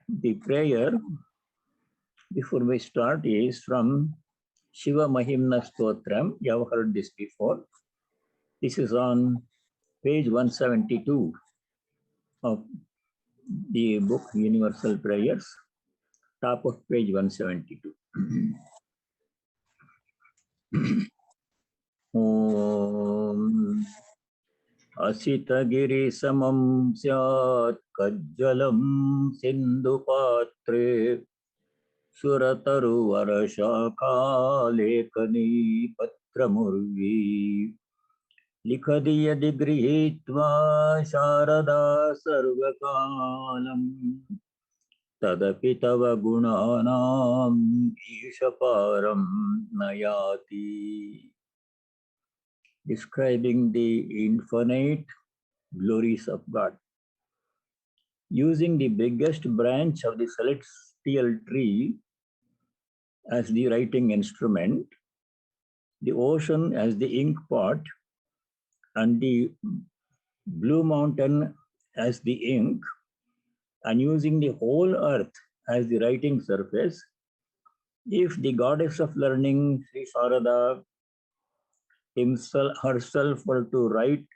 The prayer before we start is from Shiva Mahimna Stotram. You have heard this before. This is on page 172 of the book Universal Prayers, top of page 172. Om Asitagiri samam syat kajjalam sindhu patre surataru varashakha lekani patramurvi लिखति यदि गृहीत्वा शारदा सर्वकालम् तदपि तव गुणानां ईशपारं नयाति. Describing the infinite glories of God. Using the biggest branch of the celestial tree as the writing instrument, the ocean as the ink pot, and the blue mountain as the ink, and using the whole earth as the writing surface, if the goddess of learning, Sri Sharada, herself were to write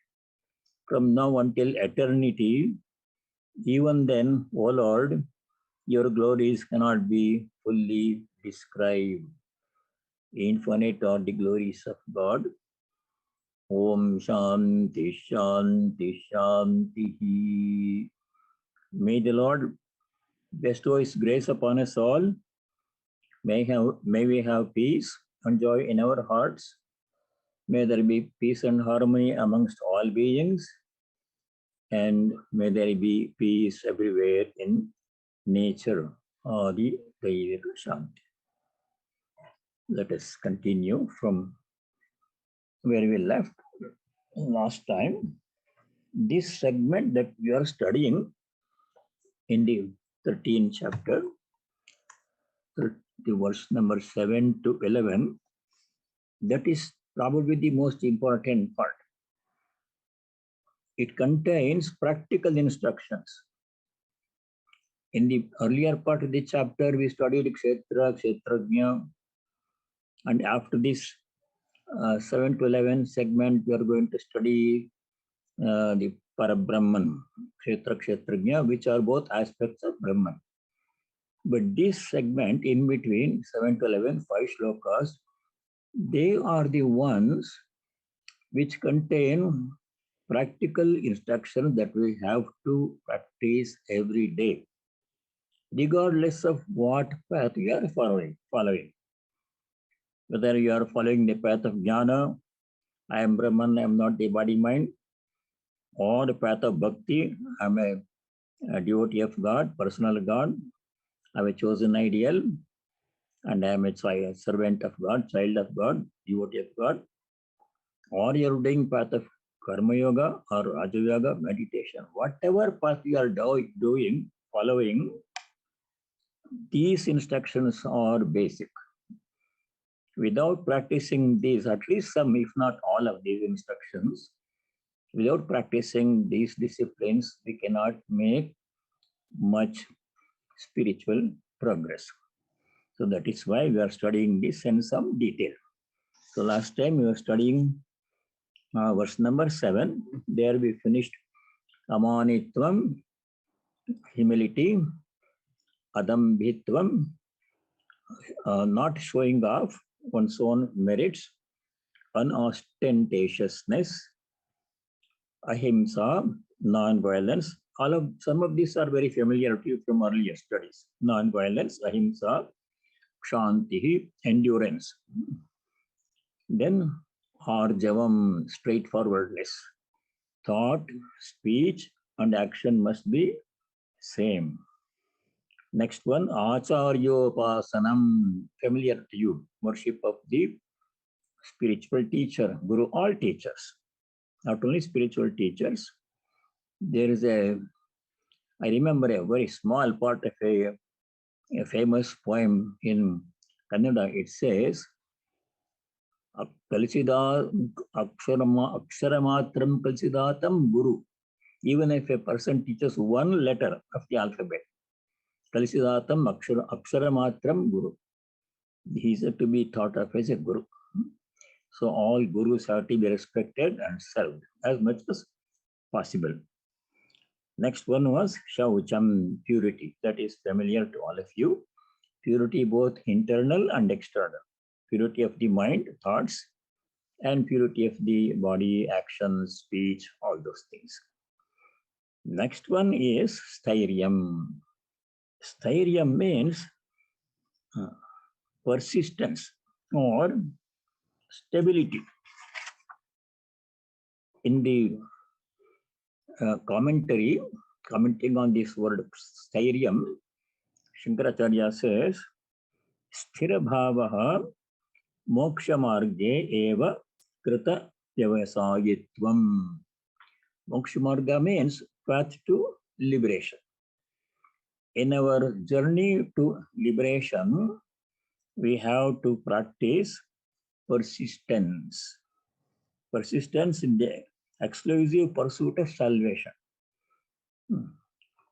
from now until eternity, even then, O Lord, your glories cannot be fully described. Infinite are the glories of God. Om Shanti Shanti Shanti. May the Lord bestow His grace upon us all. May we have peace and joy in our hearts. May there be peace and harmony amongst all beings. And may there be peace everywhere in nature. Adi Daivika Shanti. Let us continue from where we left last time. This segment that we are studying in the 13th chapter, the verse number 7 to 11, that is probably the most important part. It contains practical instructions. In the earlier part of the chapter, we studied Kshetra, Kshetrajna, and after this 7 to 11 segment, we are going to study the Parabrahman, Kshetra, Kshetrajna, which are both aspects of Brahman. But this segment in between 7 to 11, 5 shlokas, they are the ones which contain practical instructions that we have to practice every day, regardless of what path we are following. Whether you are following the path of Jnana, I am Brahman, I am not the body mind, or the path of Bhakti, I am a devotee of God, personal God, I have a chosen ideal, and I am a servant of God, child of God, devotee of God, or you are doing path of Karma Yoga or Raja Yoga, meditation, whatever path you are doing, following, these instructions are basic. Without practicing these, at least some, if not all of these instructions, without practicing these disciplines, we cannot make much spiritual progress. So that is why we are studying this in some detail. So last time we were studying verse number 7. There we finished Amanitvam, humility, Adambhitvam, not showing off one's own merits, unostentatiousness, Ahimsa, non-violence. Some of these are very familiar to you from earlier studies. Non-violence, Ahimsa, Kshanti, endurance. Then Arjavam, straightforwardness. Thought, speech, and action must be same. Next one, Acharyopasanam, familiar to you, worship of the spiritual teacher, Guru, all teachers, not only spiritual teachers. There is I remember a very small part of a famous poem in Kannada. It says, Kalsida Aksharamatram Kalsidatam Guru. Even if a person teaches one letter of the alphabet, Kalsidatam Aksharamatram Guru. He is to be thought of as a Guru. So all Gurus have to be respected and served as much as possible. Next one was Shaucham, purity. That is familiar to all of you. Purity both internal and external. Purity of the mind, thoughts, and purity of the body, actions, speech, all those things. Next one is Stairyam. Stairyam means persistence or stability. In the commentary, commenting on this word Stairyam, Shankaracharya says, Sthira bhavaha moksha marge eva krita vyavasayitvam. Moksha marga means path to liberation. In our journey to liberation, we have to practice persistence. Persistence in the exclusive pursuit of salvation.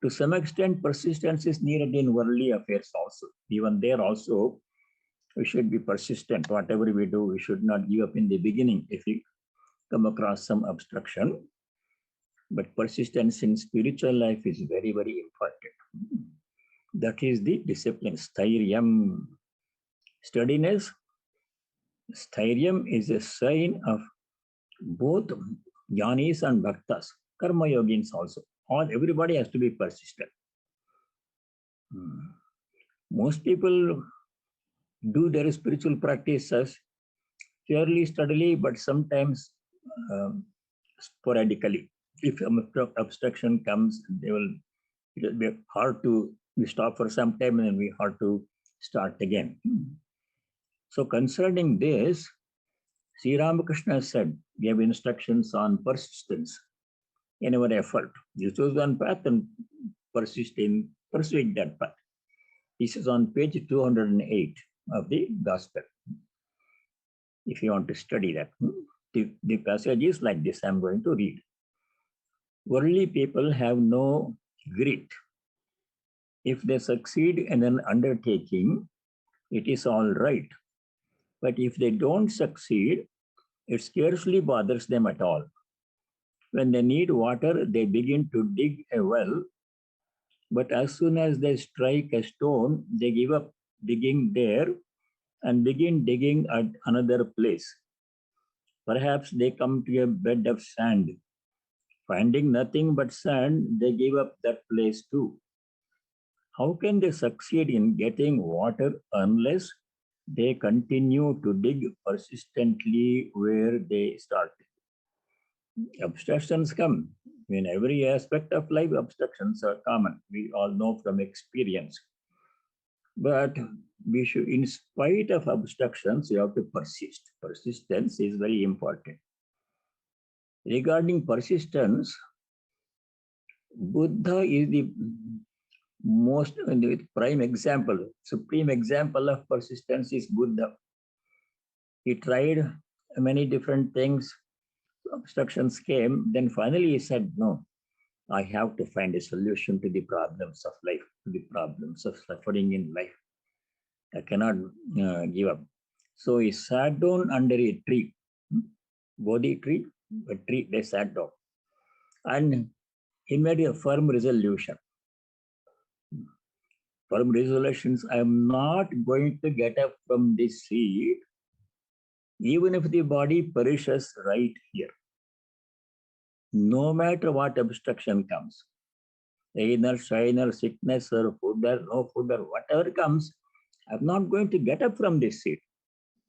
To some extent, persistence is needed in worldly affairs also. Even there also, we should be persistent. Whatever we do, we should not give up in the beginning if we come across some obstruction. But persistence in spiritual life is very, very important. That is the discipline, Stairyam. Steadiness. Stairyam is a sign of both Jnanis and Bhaktas, Karma Yogins also. Everybody has to be persistent. Most people do their spiritual practices fairly steadily, but sometimes sporadically. If obstruction comes, it will be hard to stop for some time and then we hard to start again. So concerning this, Sri Ramakrishna said, gave instructions on persistence in our effort. You choose one path and persist in pursuing that path. This is on page 208 of the Gospel. If you want to study that, the passage is like this. I'm going to read. Worldly people have no grit. If they succeed in an undertaking, it is all right. But if they don't succeed, it scarcely bothers them at all. When they need water, they begin to dig a well. But as soon as they strike a stone, they give up digging there and begin digging at another place. Perhaps they come to a bed of sand. Finding nothing but sand, they give up that place too. How can they succeed in getting water unless they continue to dig persistently where they started? Obstructions come. In every aspect of life, obstructions are common. We all know from experience. But we should, in spite of obstructions, you have to persist. Persistence is very important. Regarding persistence, Buddha is the most prime example, supreme example of persistence is Buddha. He tried many different things, obstructions came, then finally he said, no, I have to find a solution to the problems of life, to the problems of suffering in life. I cannot give up. So he sat down under a tree, Bodhi tree, a tree, they sat down. And he made a firm resolution. Firm resolutions, I am not going to get up from this seat, even if the body perishes right here. No matter what obstruction comes, either shine or sickness or food or no food or whatever comes, I'm not going to get up from this seat.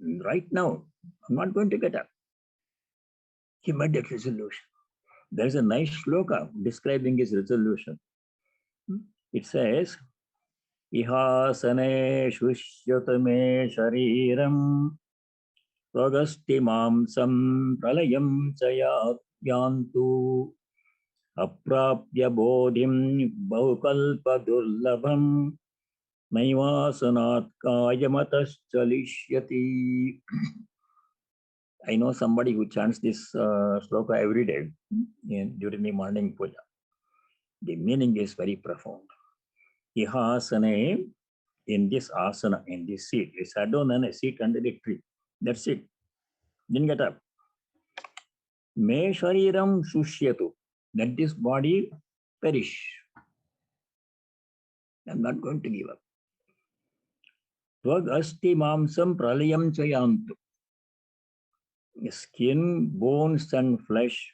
Right now, I'm not going to get up. He made that resolution. There's a nice shloka describing his resolution. It says, Ihasane shusyatame shariram Svagasti mamsam pralayam chayantu aprapya bodhim bahukalpa durlabham naivasanat kayamatas chalishyati. I know somebody who chants this shloka every day during the morning puja. The meaning is very profound. Ihasane, in this asana, in this seat, I sat down and I sit under the tree. That's it. Didn't get up. Me shariram shushyatu. Let this body perish. I'm not going to give up. Tvag asti mamsam pralayam chayantu. Skin, bones, and flesh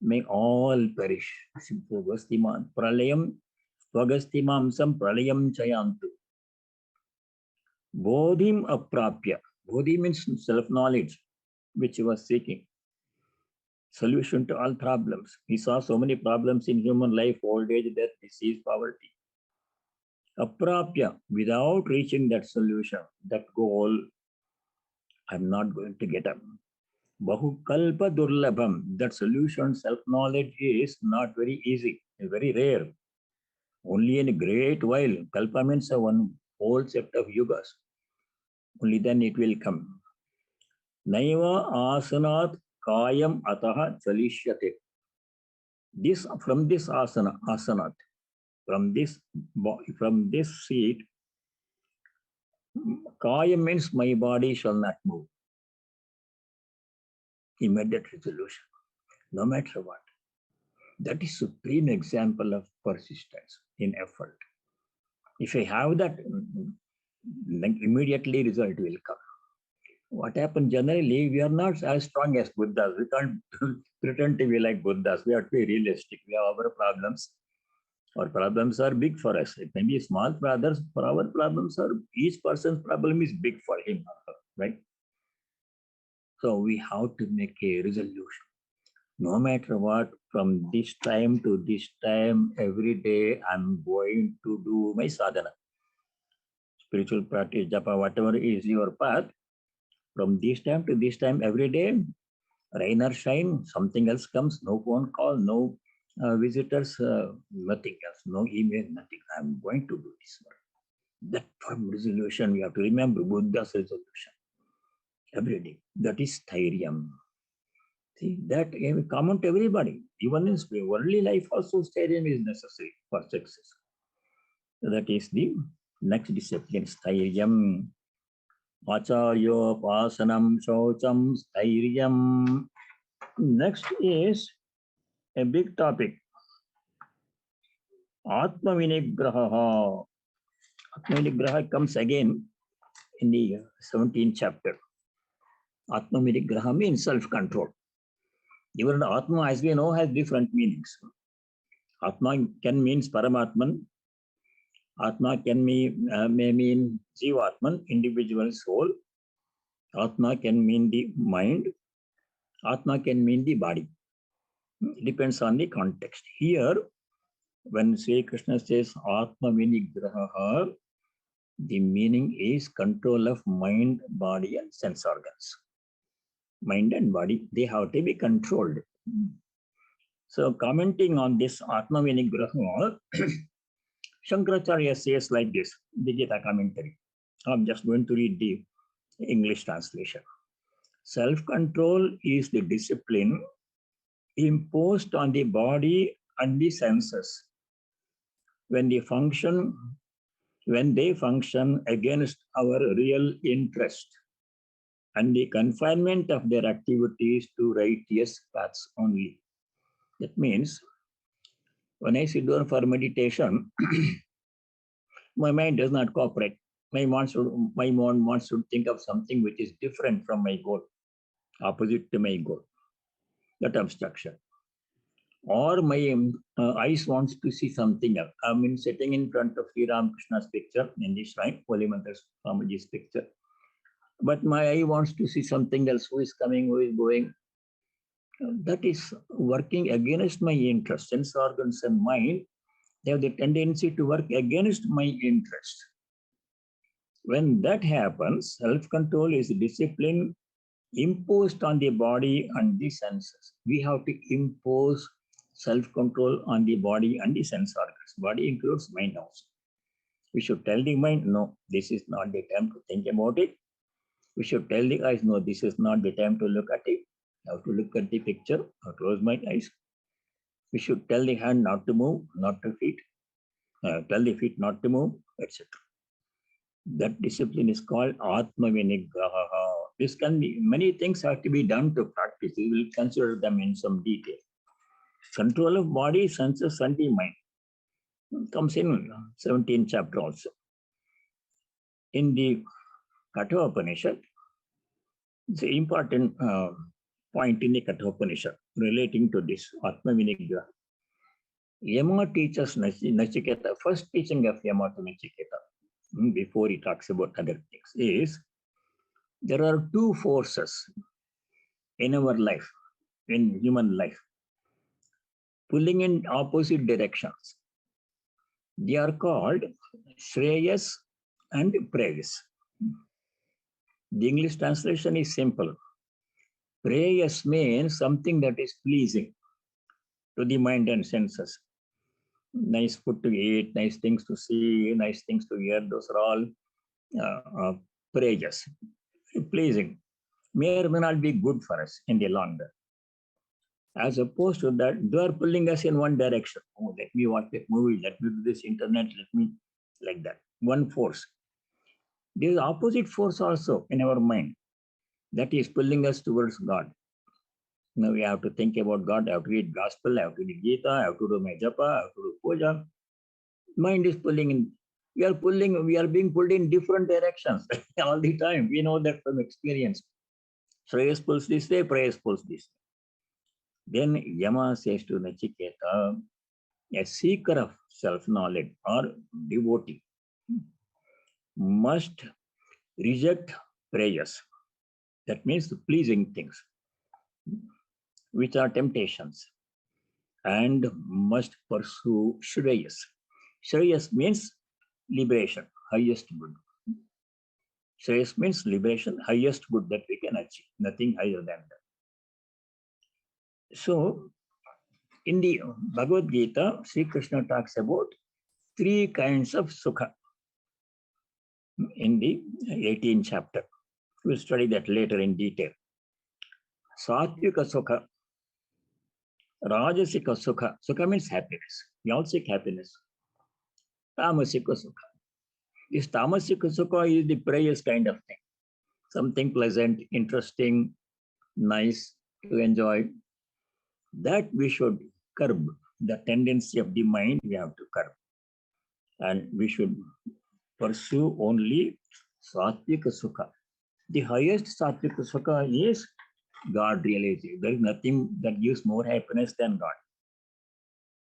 may all perish. Tvagasti pralayam, tvagasti mamsam pralayam chayantu. Bodhim aprapya. Bodhi means self-knowledge, which he was seeking. Solution to all problems. He saw so many problems in human life: old age, death, disease, poverty. Aprapya, without reaching that solution, that goal, I'm not going to get up. Bahukalpa durlabham, that solution, self-knowledge, is not very easy, very rare. Only in a great while. Kalpa means one whole set of yugas. Only then it will come. Naiva asanat kayam ataha chalishyate. This, from this asanat, from this seat, kayam means my body shall not move. Immediate resolution, no matter what. That is supreme example of persistence in effort. If I have that, then immediately result will come. What happens generally, we are not as strong as Buddhas. We can't pretend to be like Buddhas. We have to be realistic. We have our problems. Our problems are big for us. It may be small for others. For our problems are, each person's problem is big for him or her, right? So we have to make a resolution. No matter what, from this time to this time, every day, I'm going to do my sadhana. Spiritual practice, japa, whatever is your path, from this time to this time, every day, rain or shine, something else comes, no phone call, no visitors, nothing else, no email, nothing. I'm going to do this work. That firm resolution, we have to remember Buddha's resolution every day. That is Thairyam. See, that is common to everybody. Even in worldly life also, Thairyam is necessary for success. So that is the next discipline, Thairyam. Acharyo pasanam shaucham Thairyam. Next is a big topic. Atma Vinigraha. Atma Vinigraha comes again in the 17th chapter. Atma Vinigraha means self-control. Even Atma, as we know, has different meanings. Atma can mean Paramatman. Atma can may mean Jivatman, individual soul. Atma can mean the mind. Atma can mean the body. It depends on the context. Here, when Sri Krishna says Atma Vinigraha, the meaning is control of mind, body, and sense organs. Mind and body, they have to be controlled. So, commenting on this Atma Vinigraha, Shankaracharya says like this, the Gita commentary. I'm just going to read the English translation. Self-control is the discipline imposed on the body and the senses when they function against our real interest and the confinement of their activities to righteous paths only. That means when I sit down for meditation, my mind does not cooperate. My mind wants to think of something which is different from my goal, opposite to my goal. That obstruction. Or my eyes wants to see something else. I mean, sitting in front of Sri Ramakrishna's picture in this shrine, Holy Mother Swamiji's picture. But my eye wants to see something else, who is coming, who is going. That is working against my interest. Sense organs and mind, they have the tendency to work against my interest. When that happens, self-control is discipline imposed on the body and the senses. We have to impose self-control on the body and the sense organs. Body includes mind also. We should tell the mind, no, this is not the time to think about it. We should tell the eyes, no, this is not the time to look at it. I have to look at the picture, or close my eyes. We should tell the hand not to move, not to feet. tell the feet not to move, etc. That discipline is called Atma Vinigraha. This can be, many things have to be done to practice. We will consider them in some detail. Control of body, senses, and the mind comes in 17th chapter also. In the Katha Upanishad, it's an important point in the Katha Upanishad relating to this Atma Vinigraha. Yama teaches Nachiketa, first teaching of Yama to Nachiketa, before he talks about other things, is there are two forces in our life, in human life, pulling in opposite directions. They are called Shreyas and Preyas. The English translation is simple. Preyas means something that is pleasing to the mind and senses. Nice food to eat, nice things to see, nice things to hear, those are all preyas, pleasing. May or may not be good for us in the long run. As opposed to that, they are pulling us in one direction. Oh, let me watch that movie, let me do this internet, let me, like that. One force. There is opposite force also in our mind that is pulling us towards God. Now we have to think about God, I have to read gospel, I have to read Gita, I have to do my japa, I have to do puja. Mind is pulling in. We are being pulled in different directions all the time. We know that from experience. Shreyas pulls this way, Preyas pulls this way. Then Yama says to Nachiketa, a seeker of self-knowledge or devotee must reject prayers. That means the pleasing things, which are temptations, and must pursue Shreyas. Shreyas means liberation, highest good. Shreyas means liberation, highest good that we can achieve, nothing higher than that. So, in the Bhagavad Gita, Sri Krishna talks about three kinds of sukha in the 18th chapter. We'll study that later in detail. Satvika sukha, Rajasika sukha. Sukha means happiness. We all seek happiness. Tamasika sukha. This tamasika sukha is the prayers kind of thing. Something pleasant, interesting, nice to enjoy. That we should curb. The tendency of the mind we have to curb. And we should pursue only Satvika Sukha. The highest Satvika Sukha is God realization. There is nothing that gives more happiness than God.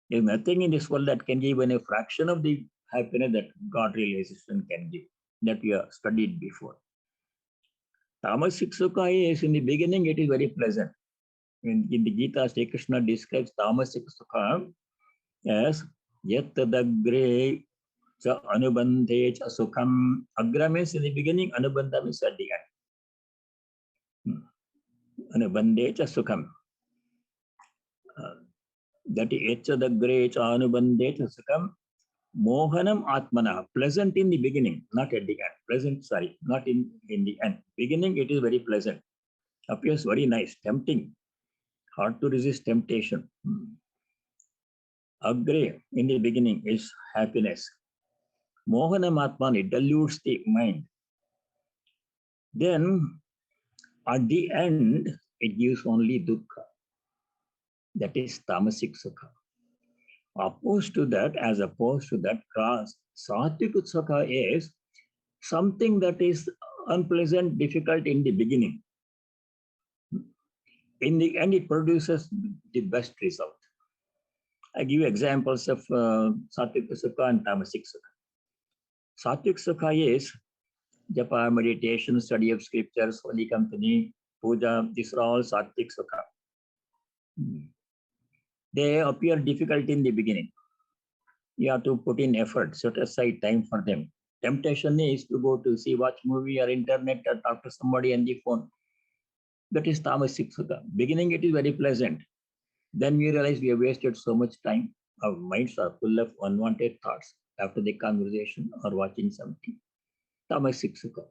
There is nothing in this world that can give even a fraction of the happiness that God realization can give, that we have studied before. Tamasic Sukha is, in the beginning, it is very pleasant. In the Gita, Sri Krishna describes Tamasic Sukha as Yattadagre cha anubandhe cha sukham. Agra means in the beginning, anubandha means at the end. Anubandhe cha sukham. That is Yattadagre cha anubandhe cha sukham. Mohanam atmana. Pleasant in the beginning, not at the end. Pleasant, sorry, not in the end. Beginning, it is very pleasant. Appears very nice, tempting. Hard to resist temptation. Agre, in the beginning, is happiness. Mohanam atman, it dilutes the mind. Then, at the end, it gives only dukkha. That is tamasic sukha. Opposed to that, satvika sukha is something that is unpleasant, difficult in the beginning. In the end, it produces the best result. I give you examples of satvika sukha and tamasic sukha. Satvik sukha is japa, meditation, study of scriptures, holy company, puja. These are all satvik sukha. They appear difficult in the beginning. You have to put in effort, set aside time for them. Temptation is to go to watch movie or internet or talk to somebody on the phone. That is tamasic sukha. Beginning, it is very pleasant. Then we realize we have wasted so much time. Our minds are full of unwanted thoughts after the conversation or watching something. Tamasic sukha.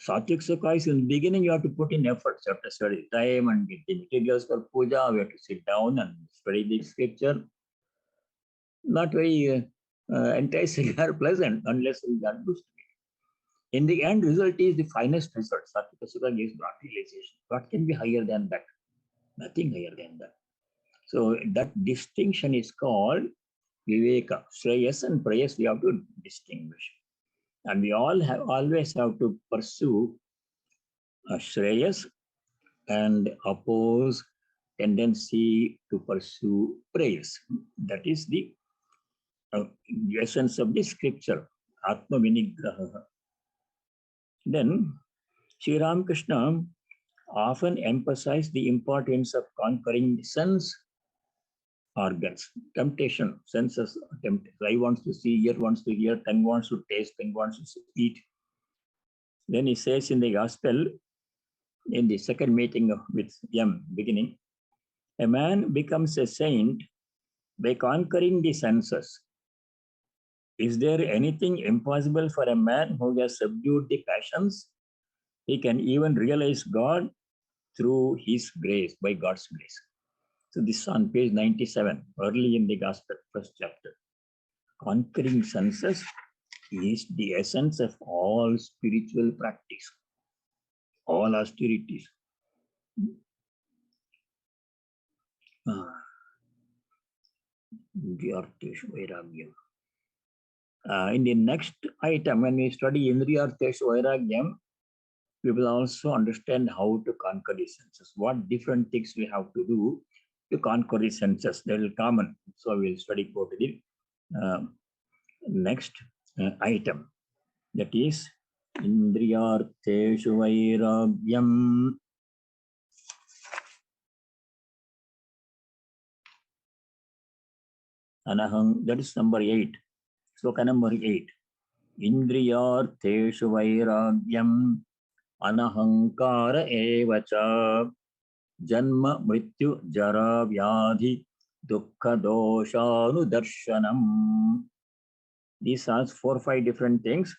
Satvik sukha is in the beginning, you have to put in effort, you have to study time and get the materials for puja. We have to sit down and study the scripture. Not very enticing or pleasant unless we are used to it. In the end, result is the finest result. Satvika Sukha gives broad realization. What can be higher than that? Nothing higher than that. So that distinction is called Viveka. Shreyas and Prayas we have to distinguish. And we all have always have to pursue Shreyas and oppose tendency to pursue praise. That is the essence of the scripture, Atma Vinigraha. Then Sri Ramakrishna often emphasized the importance of conquering the sense organs, temptation, senses, eye wants to see, ear wants to hear, tongue wants to taste, tongue wants to eat. Then he says in the gospel, in the second meeting with M beginning, a man becomes a saint by conquering the senses. Is there anything impossible for a man who has subdued the passions? He can even realize God through his grace, by God's grace. So this is on page 97, early in the gospel, first chapter. Conquering senses is the essence of all spiritual practice, all austerities. In the next item, when we study Indriyartheshu Vairagyam, we will also understand how to conquer the senses, what different things we have to do to conquer the senses. That is common. So we'll study for the next item. That is Indriyartheshu Vairagyam. Anahang, that is number 8. Sloka number 8. Indriyartheshu Vairagyam Anahankara evacha Janma Mrityu Jara Vyadhi Dukkha Doshanu Darshanam. These are 4 or 5 different things,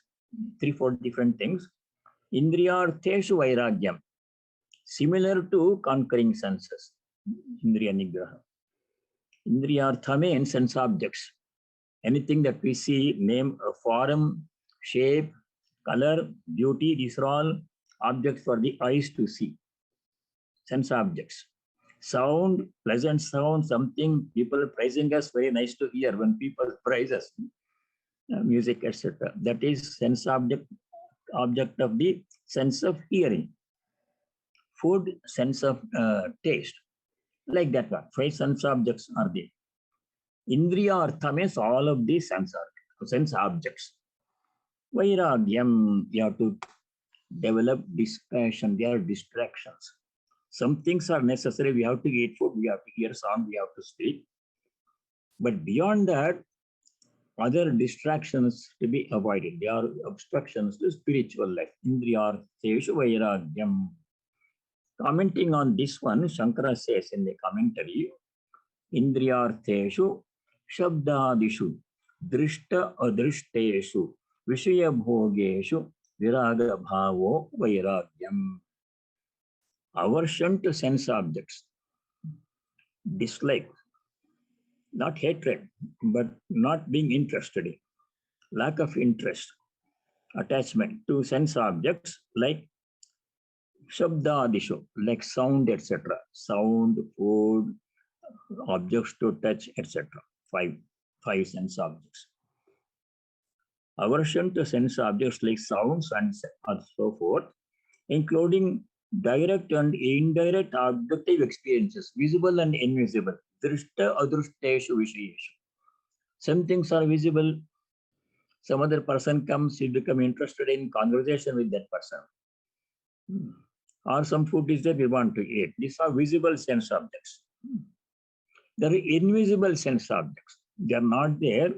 3 or 4 different things. Indriyartheshu Vairagyam, similar to conquering senses. Indriya Nigraha. Indriyartha means sense objects. Anything that we see, name, form, shape, color, beauty, these are all objects for the eyes to see. Sense objects. Sound, pleasant sound, something people praising us, very nice to hear when people praise us. Music, etc. That is sense object of the sense of hearing. Food, sense of taste. Like that one. 5 sense objects are there. Indriyartha means all of these sense objects. Vairagyam, you have to develop dispassion. They are distractions. Some things are necessary. We have to eat food, we have to hear sound, we have to speak. But beyond that, other distractions to be avoided. They are obstructions to spiritual life. Indriyartheshu Vairagyam. Commenting on this one, Shankara says in the commentary, Indriyartheshu Shabdadishu Drishta Adrishteshu Vishaya Bhogeshu Viraga Bhavo Vairagyam. Aversion to sense objects, dislike, not hatred, but not being interested in, lack of interest, attachment to sense objects like Shabdadishu, like sound, etc. Sound, food, objects to touch, etc. 5 sense objects. Aversion to sense objects like sounds and so forth, including direct and indirect objective experiences, visible and invisible. Drishta adrishteshu vishayeshu. Some things are visible. Some other person comes, you become interested in conversation with that person. Or some food is there, we want to eat. These are visible sense objects. There are invisible sense objects. They are not there.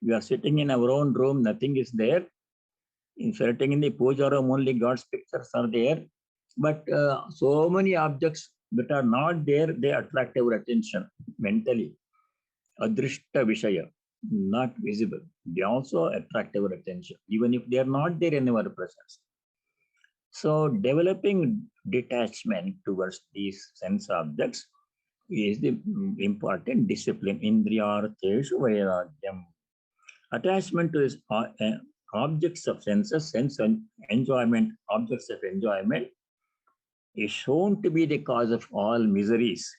We are sitting in our own room, nothing is there. In sitting in the puja room, only God's pictures are there. But so many objects that are not there, they attract our attention mentally. Adrishta Vishaya, not visible. They also attract our attention, even if they are not there in our presence. So developing detachment towards these sense objects is the important discipline. Indriyartheshu Vairagyam. Attachment to is, objects of senses, sense and enjoyment, objects of enjoyment is shown to be the cause of all miseries.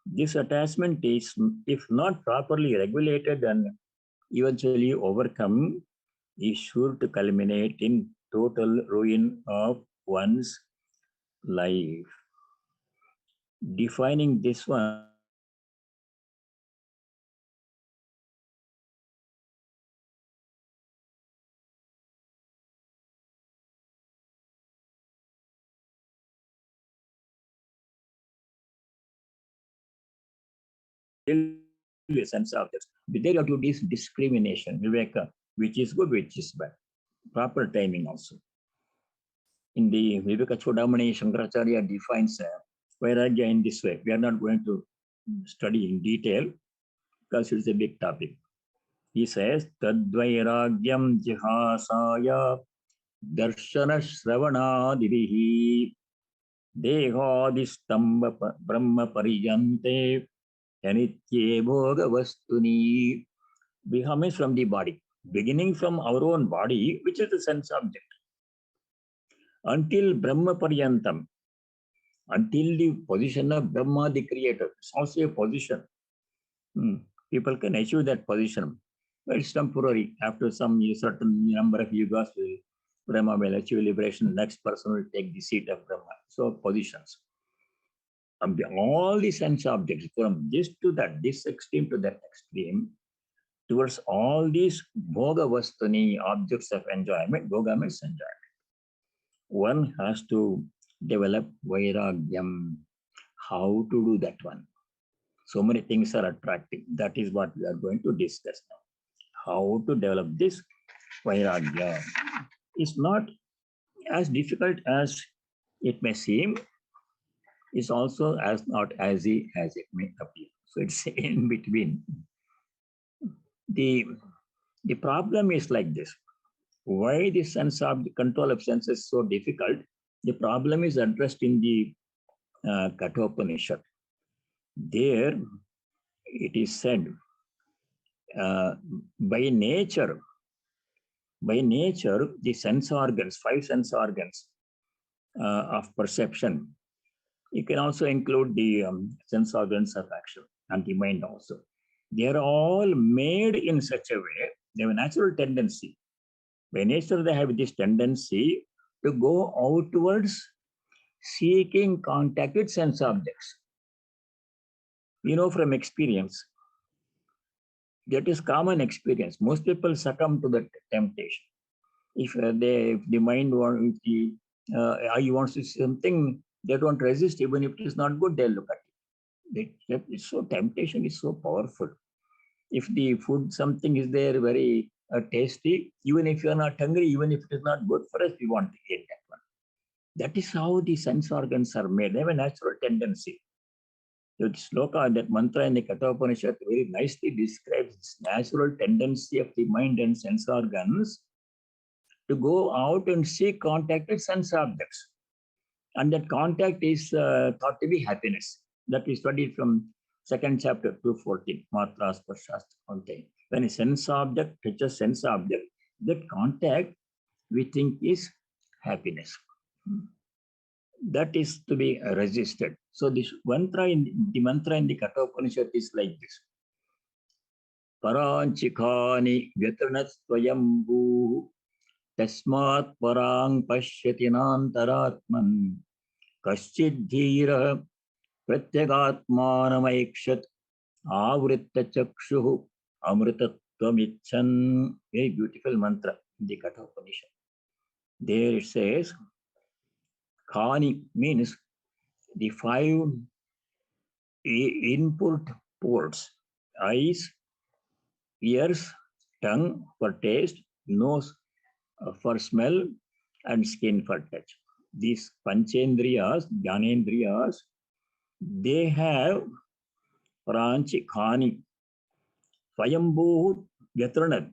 This attachment is, if not properly regulated and eventually overcome, is sure to culminate in total ruin of one's life. Defining this one, sense objects. There you have to do discrimination, viveka, which is good, which is bad. Proper timing also. In the Viveka Chudamani, Shankaracharya defines Vairagya in this way. We are not going to study in detail because it's a big topic. He says, Tadvairagyam jihasaya darshana shravanadivihi dehadistamba brahma pariyante yanitye bhoga vastuni. Bhiha from the body, beginning from our own body, which is the sense object, until Brahma Paryantam, until the position of Brahma, the creator. It's also a position. People can achieve that position, but it's temporary. After some certain number of yugas, Brahma will achieve liberation. Next person will take the seat of Brahma. So positions. All the sense objects, from this to that, this extreme to that extreme, towards all these bhoga vastuni, objects of enjoyment, bhoga means enjoyment. One has to develop vairagyam. How to do that one? So many things are attractive. That is what we are going to discuss now. How to develop this vairagya. It's not as difficult as it may seem. It's also as not as easy as it may appear. So it's in between. The problem is like this. Why the sense of the control of senses is so difficult? The problem is addressed in the Kathopanishad. There it is said, by nature, the sense organs, 5 sense organs of perception, you can also include the sense organs of action and the mind also. They are all made in such a way, they have a natural tendency. By nature, they have this tendency to go outwards, seeking contact with sense objects. You know from experience, that is common experience. Most people succumb to that temptation. If the mind wants, if the eye wants to see something, they don't resist. Even if it is not good, they'll look at it. It's so, temptation is so powerful. If the food, something is there very tasty, even if you are not hungry, even if it is not good for us, we want to eat that one. That is how the sense organs are made. They have a natural tendency. The sloka, that mantra in the Kathopanishad, very nicely describes this natural tendency of the mind and sense organs to go out and seek contact with sense objects. And that contact is thought to be happiness. That we studied from second chapter 214, Matra Sparshastra content. When a sense object touches sense object, that contact we think is happiness. That is to be resisted. So this mantra in the Kathopanishad is like this. Paranchikani vyatranastvayambu tasmat parang pashyatinantaratman kaschidhira pratyagatmanamayikshat avritta chakshuhu amritattvamichan. Very beautiful mantra in the Kathopanishad. There it says, Kani means the 5 input ports: eyes, ears, tongue for taste, nose for smell, and skin for touch. These panchendriyas, jnanendriyas, they have Pranchi Khani. Swayambhu Vyatranat.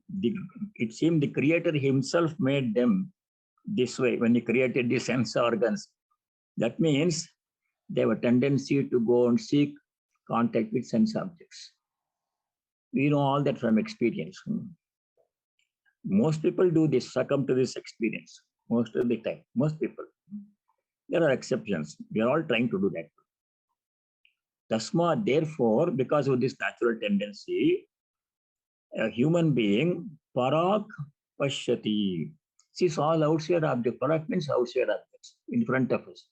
It seemed the creator himself made them this way when he created the sense organs. That means they have a tendency to go and seek contact with sense objects. We know all that from experience. Most people do this, succumb to this experience. Most of the time, most people. There are exceptions. We are all trying to do that. Tasma, therefore, because of this natural tendency, a human being, parak pashyati, sees all outside objects. Parak means outside objects in front of us.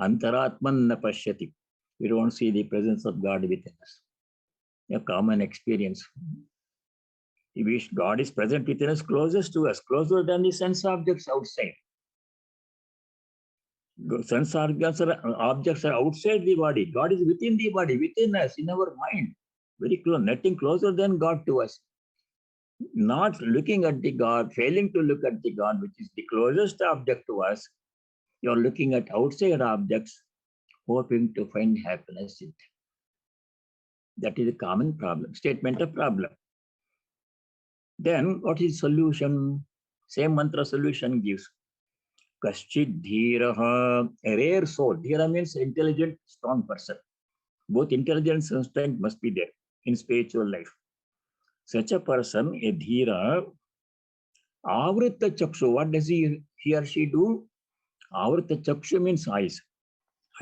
Antaratman na pashyati. We don't see the presence of God within us. A common experience. We wish God is present within us, closest to us, closer than the sense objects outside. Sense objects are outside the body. God is within the body, within us, in our mind. Very close, nothing closer than God to us. Not looking at the God, failing to look at the God, which is the closest object to us. You're looking at outside objects, hoping to find happiness in them. That is a common problem, statement of problem. Then what is solution? Same mantra solution gives. Kaschid dhiraha, a rare soul. Dhira means intelligent, strong person. Both intelligence and strength must be there in spiritual life. Such a person, a dhira, avrita chakshu, what does he or she do? Avrita chakshu means eyes.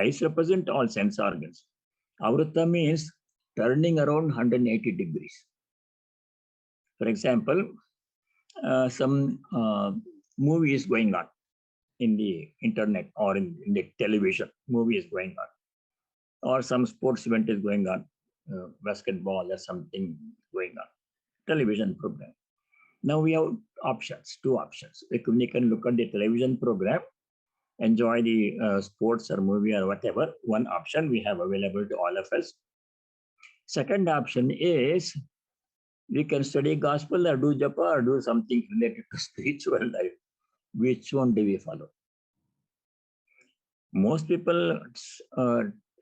Eyes represent all sense organs. Avrita means turning around 180 degrees. For example, some movie is going on in the internet or in the television, movie is going on, or some sports event is going on, basketball or something going on, television program. Now we have options, two options. We can look at the television program, enjoy the sports or movie or whatever. One option we have available to all of us. Second option is we can study gospel or do japa or do something related to spiritual life. Which one do we follow? Most people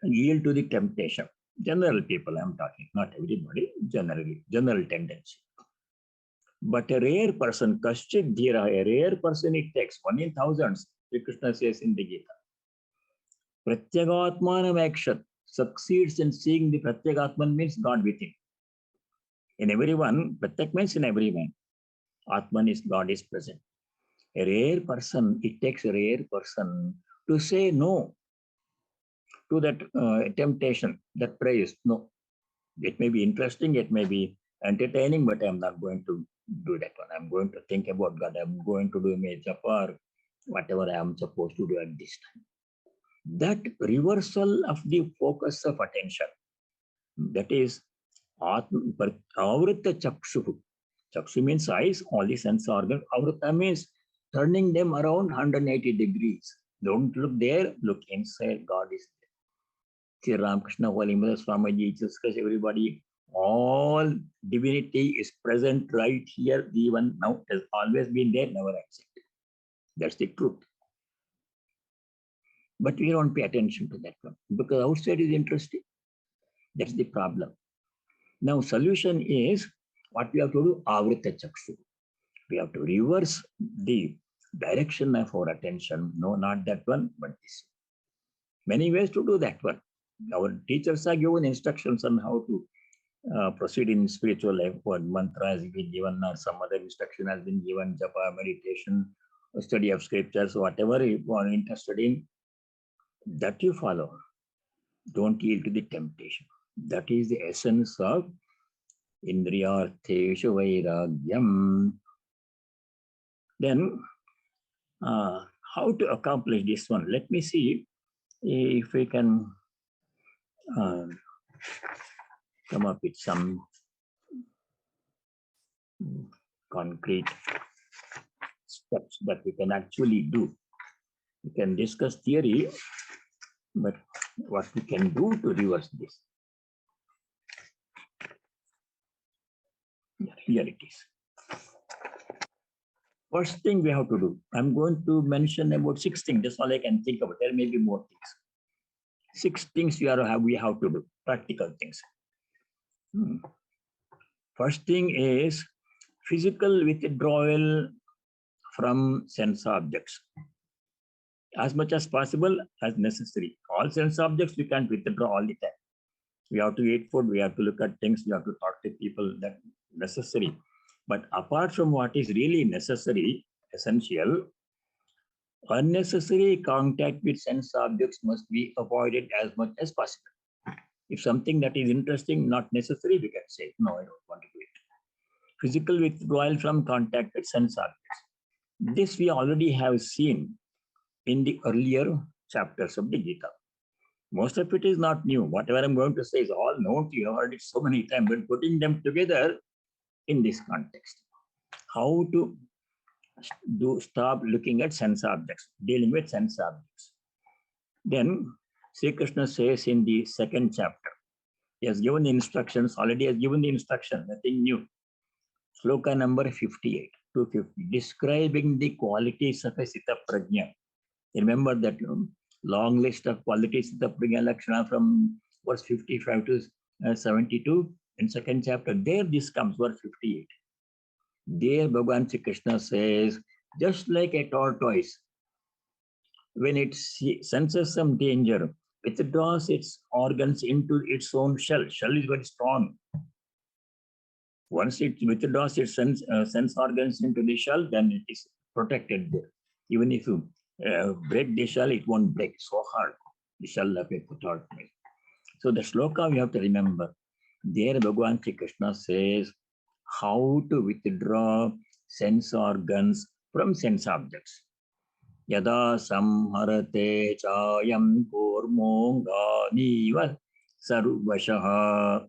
yield to the temptation. General people I'm talking, not everybody, general tendency. But a rare person, Kaschid Dhira, a rare person it takes, one in thousands, Sri Krishna says in the Gita. Pratyagatmanam akshat succeeds in seeing the Pratyagatman means God within. In everyone, Pratyak means in everyone. Atman is God is present. A rare person, it takes a rare person to say no to that temptation, that praise. No, it may be interesting, it may be entertaining, but I'm not going to do that one. I'm going to think about God. I'm going to do my japa or whatever I am supposed to do at this time. That reversal of the focus of attention, that is avrita chakshu. Chakshu means eyes, all the sense organ. Avrita means turning them around 180 degrees. Don't look there, look inside. God is there. Sri Ramakrishna, Holy Mother, Swamiji, Jesus Christ, everybody, all divinity is present right here, even now. It has always been there, never accepted. That's the truth. But we don't pay attention to that one because outside is interesting. That's the problem. Now, solution is what we have to do, avrita chakshu. We have to reverse the direction of our attention. No, not that one, but this. Many ways to do that one. Our teachers are given instructions on how to proceed in spiritual life. What mantra has been given or some other instruction has been given, japa, meditation, study of scriptures, whatever you are interested in, that you follow. Don't yield to the temptation. That is the essence of indriyartheshu vairagyam. Then, how to accomplish this one? Let me see if we can come up with some concrete steps that we can actually do. We can discuss theory, but what we can do to reverse this. Here it is. First thing we have to do, I'm going to mention about 6 things. That's all I can think about. There may be more things. 6 things we have to do, practical things. First thing is physical withdrawal from sense objects. As much as possible, as necessary. All sense objects we can't withdraw all the time. We have to eat food, we have to look at things, we have to talk to people, that necessary. But apart from what is really necessary, essential, unnecessary contact with sense objects must be avoided as much as possible. If something that is interesting, not necessary, we can say, no, I don't want to do it. Physical withdrawal from contact with sense objects. This we already have seen in the earlier chapters of the Gita. Most of it is not new. Whatever I'm going to say is all known to you. I've heard it so many times, but putting them together in this context. How to stop looking at sense objects, dealing with sense objects. Then Sri Krishna says in the second chapter, he has given the instructions, already has given the instruction, nothing new. Sloka number 58, 250, describing the qualities of a Sita Prajna. Remember that long list of qualities of the Prajna Lakshana from verse 55 to 72 in second chapter. There this comes, verse 58. There Bhagavan Sri Krishna says, just like a tortoise, when it senses some danger, withdraws its organs into its own shell. Shell is very strong. Once it withdraws its sense organs into the shell, then it is protected there. Even if you break the shell, it won't break so hard, the shell of a tortoise. So the shloka we have to remember. There Bhagavan Sri Krishna says how to withdraw sense organs from sense objects. Yada samharate chayam kurmonganiva sarvashaha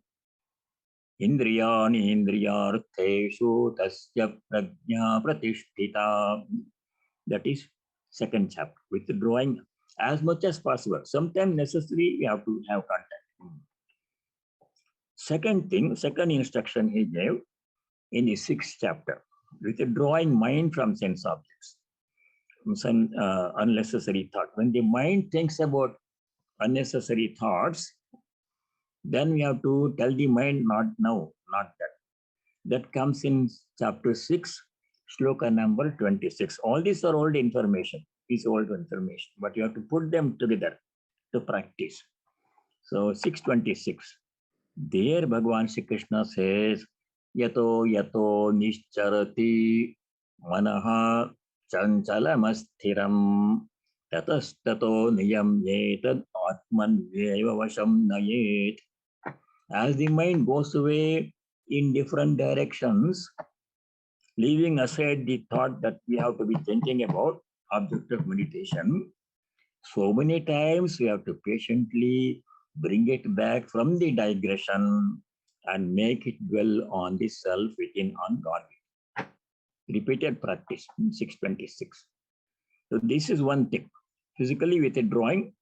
indriyani indriyartheshu tasya prajna pratisthita. That is second chapter, withdrawing as much as possible. Sometimes necessary, we have to have contact. Second thing, second instruction he gave in the sixth chapter, withdrawing mind from sense objects. Some unnecessary thought. When the mind thinks about unnecessary thoughts, then we have to tell the mind, not now, not that. That comes in chapter 6, shloka number 26. All these are old information, is old information, but you have to put them together to practice. So 626. There Bhagavan Shri Krishna says, Yato yato nischarati manaha chanchalamasthiram tatastato niyam yetad atman vyeva vasham nayet. As the mind goes away in different directions, leaving aside the thought that we have to be thinking about object of meditation, so many times we have to patiently bring it back from the digression and make it dwell on the self within, on God. Repeated practice, 626. So this is one thing. Physically withdrawing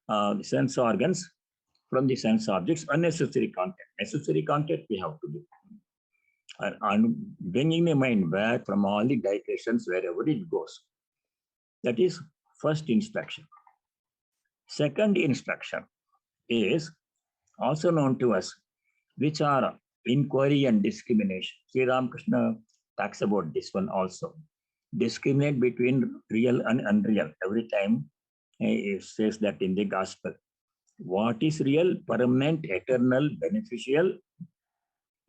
the sense organs from the sense objects, unnecessary contact. Necessary contact we have to do. And bringing the mind back from all the digressions wherever it goes. That is first instruction. Second instruction is also known to us, which are inquiry and discrimination. Sri Ramakrishna talks about this one also. Discriminate between real and unreal. Every time he says that in the gospel. What is real, permanent, eternal, beneficial,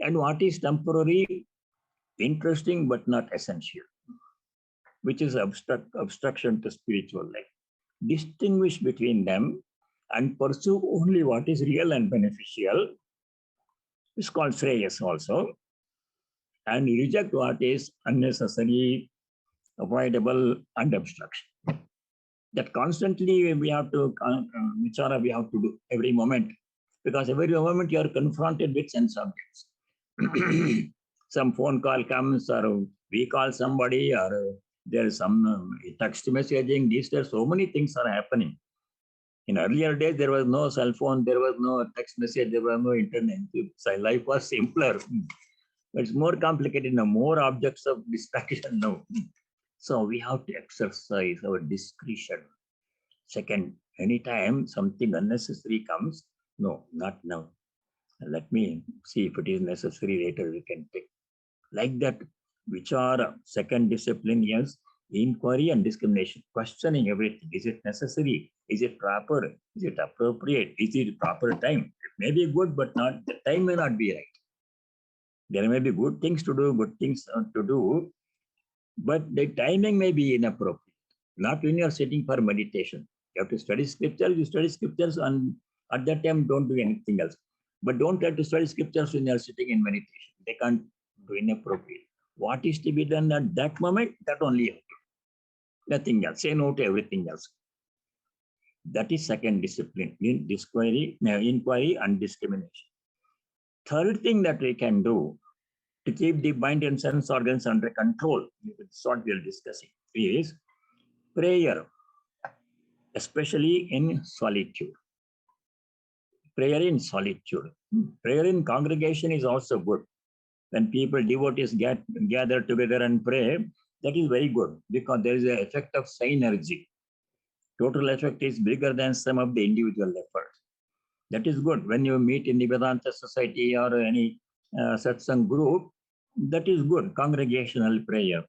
and what is temporary, interesting, but not essential, which is obstruction to spiritual life. Distinguish between them and pursue only what is real and beneficial. It's called Shreyas also. And reject what is unnecessary, avoidable, and obstruction. That constantly we have to, vichara we have to do every moment. Because every moment you are confronted with sense objects. Some phone call comes, or we call somebody, or there is some text messaging. These days, so many things are happening. In earlier days, there was no cell phone, there was no text message, there was no internet. So life was simpler. But it's more complicated now, more objects of distraction now. So we have to exercise our discretion. Second, anytime something unnecessary comes, no, not now. Let me see if it is necessary, later we can take. Like that, which are second discipline, yes, inquiry and discrimination, questioning everything. Is it necessary? Is it proper? Is it appropriate? Is it proper time? It may be good, but not the time may not be right. There may be good things to do, but the timing may be inappropriate. Not when you are sitting for meditation. You have to study scriptures, you study scriptures, and at that time, don't do anything else. But don't try to study scriptures when you are sitting in meditation. They can't do inappropriate. What is to be done at that moment, that only you have to do. Nothing else. Say no to everything else. That is second discipline, inquiry and discrimination. Third thing that we can do to keep the mind and sense organs under control, it's what we are discussing, is prayer, especially in solitude. Prayer in solitude. Prayer in congregation is also good. When people, devotees gather together and pray, that is very good because there is an effect of synergy. Total effect is bigger than some of the individual efforts. That is good. When you meet in the Vedanta Society or any satsang group, that is good. Congregational prayer.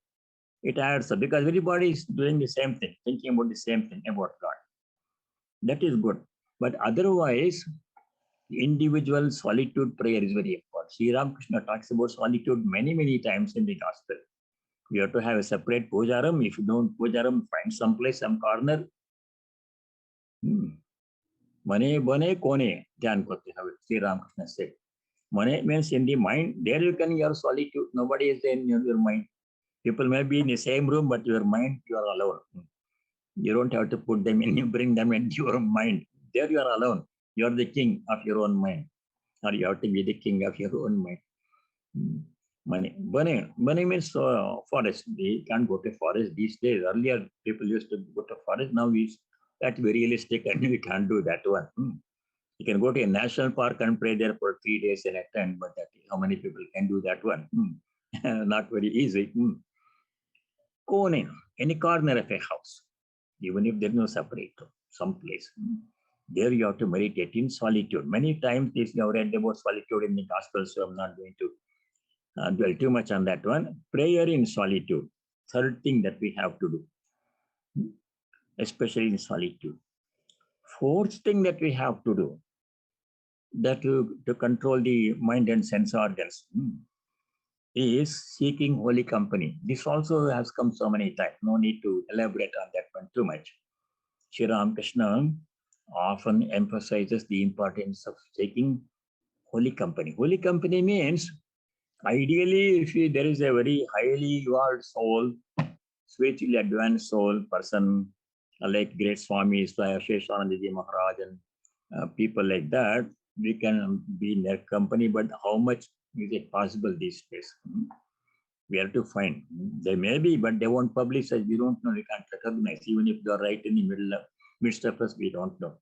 It adds up because everybody is doing the same thing, thinking about the same thing about God. That is good. But otherwise, individual solitude prayer is very important. Sri Ramakrishna talks about solitude many, many times in the gospel. You have to have a separate pujaram. If you don't pujaram, find some place, some corner. Mane bane kone dhyan korte have Sri Ramakrishna said. Mane means in the mind. There you can your solitude. Nobody is in your mind. People may be in the same room, but your mind, you are alone. You don't have to put them in. You bring them into your mind. There you are alone. You are the king of your own mind, or you have to be the king of your own mind. Bane means forest. We can't go to forest these days. Earlier, people used to go to forest. Now that's very realistic, and we can't do that one. You can go to a national park and pray there for 3 days and attend, but how many people can do that one? Not very easy. Kone, any corner of a house, even if there's no separate room, someplace. There you have to meditate in solitude. Many times you have read about solitude in the gospel, so I'm not going to dwell too much on that one. Prayer in solitude. Third thing that we have to do, especially in solitude. Fourth thing that we have to do, that to control the mind and sense organs, is seeking holy company. This also has come so many times. No need to elaborate on that one too much. Sri Ramakrishna often emphasizes the importance of seeking holy company. Holy company means, ideally, if there is a very highly evolved soul, spiritually advanced soul person, like great Swamis, Sheshanandji Maharaj, and people like that, we can be in their company. But how much is it possible these days? We have to find. They may be, but they won't publish us. We don't know. We can't recognize. Even if they are right in the midst of us, we don't know.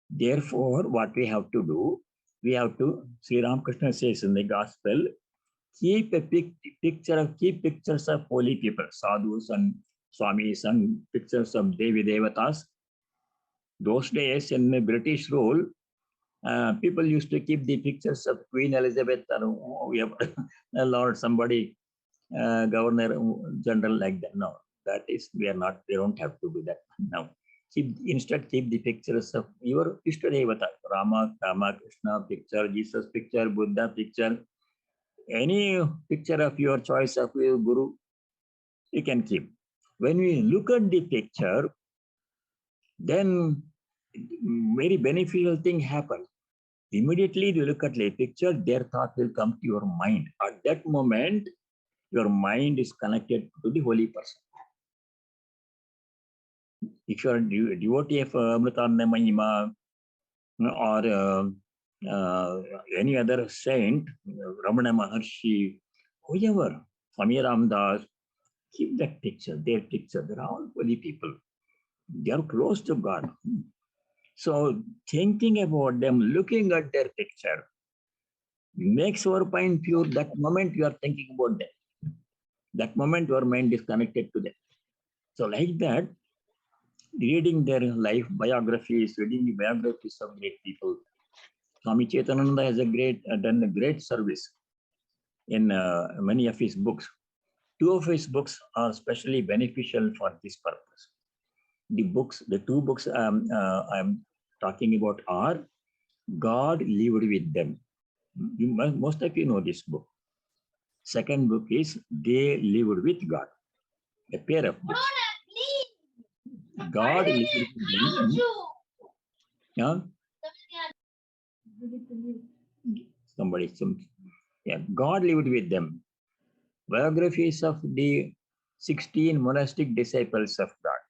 Therefore, what we have to do, Sri Ramakrishna says in the gospel, keep pictures of holy people, sadhus and swamis, and pictures of Devi Devatas. Those days in the British rule, people used to keep the pictures of Queen Elizabeth or Lord somebody, Governor General like that. No, that is, we don't have to do that now. Instead, keep the pictures of your Ishtadevata, Rama, Krishna picture, Jesus picture, Buddha picture, any picture of your choice of your Guru, you can keep. When we look at the picture, then very beneficial thing happens. Immediately you look at the picture, their thought will come to your mind. At that moment, your mind is connected to the holy person. If you are a devotee of Amritananda Mahima or any other saint, Ramana Maharshi, whoever, Swami Ramdas, keep that picture, their picture. They're all holy people. They are close to God. So thinking about them, looking at their picture, makes our mind pure. That moment you are thinking about them. That moment your mind is connected to them. So like that, reading their life biographies, reading the biographies of great people. Swami Chaitananda has done a great service in many of his books. 2 of his books are especially beneficial for this purpose. The 2 books I'm talking about are God Lived with Them. Most of you know this book. Second book is They Lived with God, a pair of books. God lived with them. Yeah? God lived with them. Biographies of the 16 monastic disciples of God.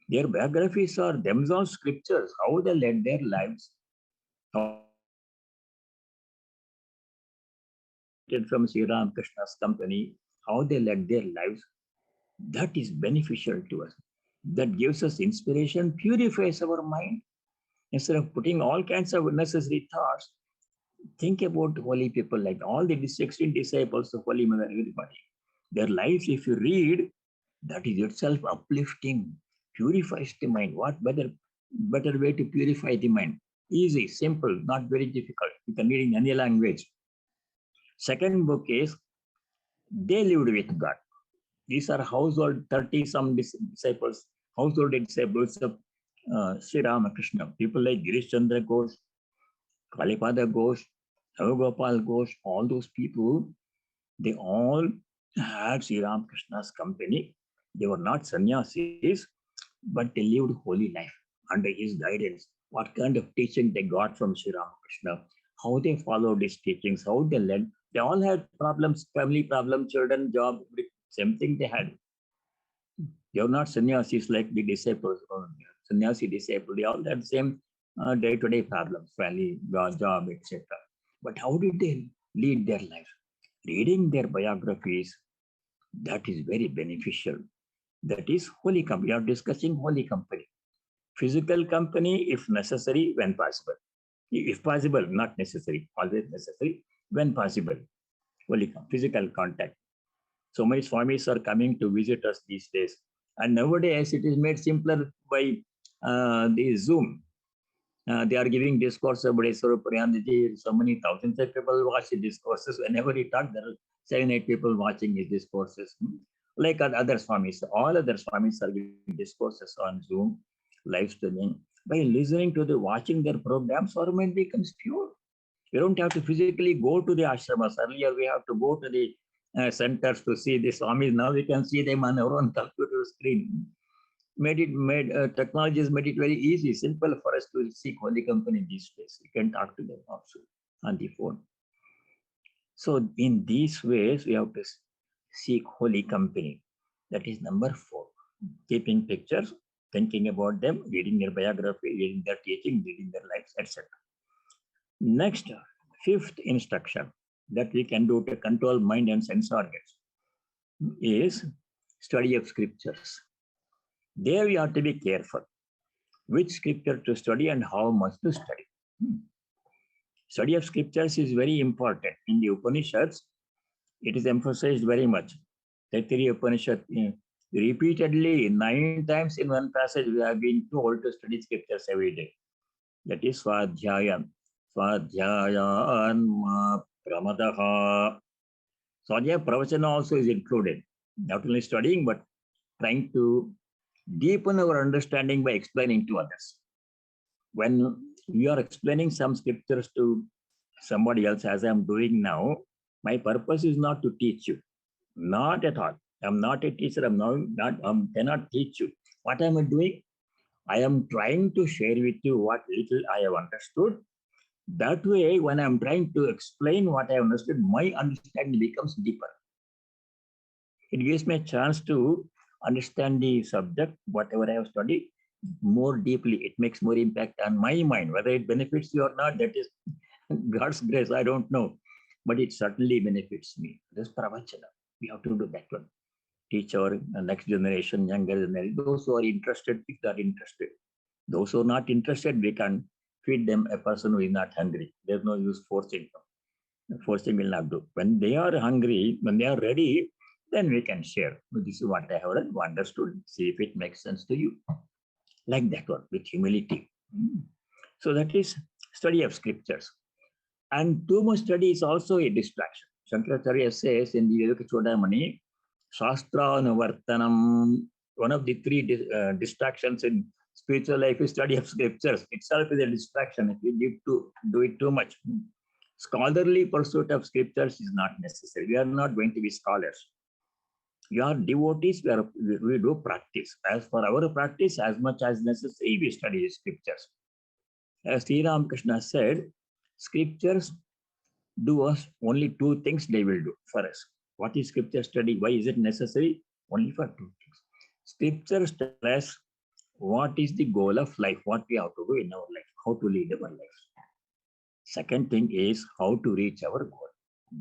Their biographies are themselves scriptures, how they led their lives, from Sri Ramakrishna's company, how they led their lives. That is beneficial to us. That gives us inspiration, purifies our mind. Instead of putting all kinds of unnecessary thoughts, think about holy people like all the 16 disciples of Holy Mother, everybody. Their lives, if you read, that is itself uplifting, purifies the mind. What better way to purify the mind? Easy, simple, not very difficult. You can read in any language. Second book is They Lived with God. These are household 30 some disciples, household disciples of Sri Ramakrishna. People like Girish Chandra Ghosh, Kalipada Ghosh, Gopal Ghosh, all those people, they all had Sri Ramakrishna's company. They were not sannyasis, but they lived holy life under his guidance. What kind of teaching they got from Sri Ramakrishna, how they followed his teachings, how they led. They all had problems, family problems, children, job, same thing they had. They were not sannyasis like the disciples or sannyasi disciples. They all had same day-to-day problems, family, job, etc. But how did they lead their life? Reading their biographies, that is very beneficial. That is holy company. We are discussing holy company. Physical company, if necessary, when possible. If possible, not necessary, always necessary, when possible. Holy physical contact. So many Swamis are coming to visit us these days. And nowadays, it is made simpler by the Zoom. They are giving discourse about Eswara Puryandaji. So many thousands of people watch his discourses. Whenever he talks, there are 7-8 people watching his discourses. Like other Swamis, all other Swamis are giving discourses on Zoom, live streaming. By listening to the, watching their programs, our mind becomes pure. We don't have to physically go to the ashramas. Earlier, we have to go to the centers to see the Swamis. Now we can see them on our own computer screen. Technology has made it very easy, simple for us to seek holy company these days. We can talk to them also on the phone. So in these ways, we have to seek holy company. That is number 4. Keeping pictures, thinking about them, reading their biography, reading their teaching, reading their lives, etc. Next, 5th instruction that we can do to control mind and sense organs is study of scriptures. There we have to be careful which scripture to study and how much to study. Study of scriptures is very important. In the Upanishads, it is emphasized very much. Taittiriya Upanishad, repeatedly 9 times in one passage, we have been told to study scriptures every day. That is Swadhyaya. Swadhyayan Pramadaha. Swadhyaya Pravachana also is included. Not only studying, but trying to deepen our understanding by explaining to others. When we are explaining some scriptures to somebody else, as I'm doing now, my purpose is not to teach you. Not at all. I'm not a teacher. I cannot teach you. What am I doing? I am trying to share with you what little I have understood. That way, when I'm trying to explain what I have understood, my understanding becomes deeper. It gives me a chance to understand the subject, whatever I have studied, more deeply. It makes more impact on my mind. Whether it benefits you or not, that is God's grace. I don't know. But it certainly benefits me. This pravachana. We have to do that one. Teach our next generation, younger generation, those who are interested, if they are interested. Those who are not interested, we can feed them a person who is not hungry. There's no use forcing them. Forcing will not do. When they are hungry, when they are ready, then we can share. This is what I have understood. See if it makes sense to you. Like that one, with humility. So that is study of scriptures. And too much study is also a distraction. Shankaracharya says in the Viveka Chodamani, Shastranuvartanam, one of the 3 distractions in spiritual life is study of scriptures. Itself is a distraction if we do it too much. Scholarly pursuit of scriptures is not necessary. We are not going to be scholars. We are devotees, we do practice. As for our practice, as much as necessary, we study scriptures. As Sri Ramakrishna said, scriptures do us only two things they will do for us. What is scripture study? Why is it necessary? Only for two things. Scriptures tell us what is the goal of life, what we have to do in our life, how to lead our life. Second thing is how to reach our goal.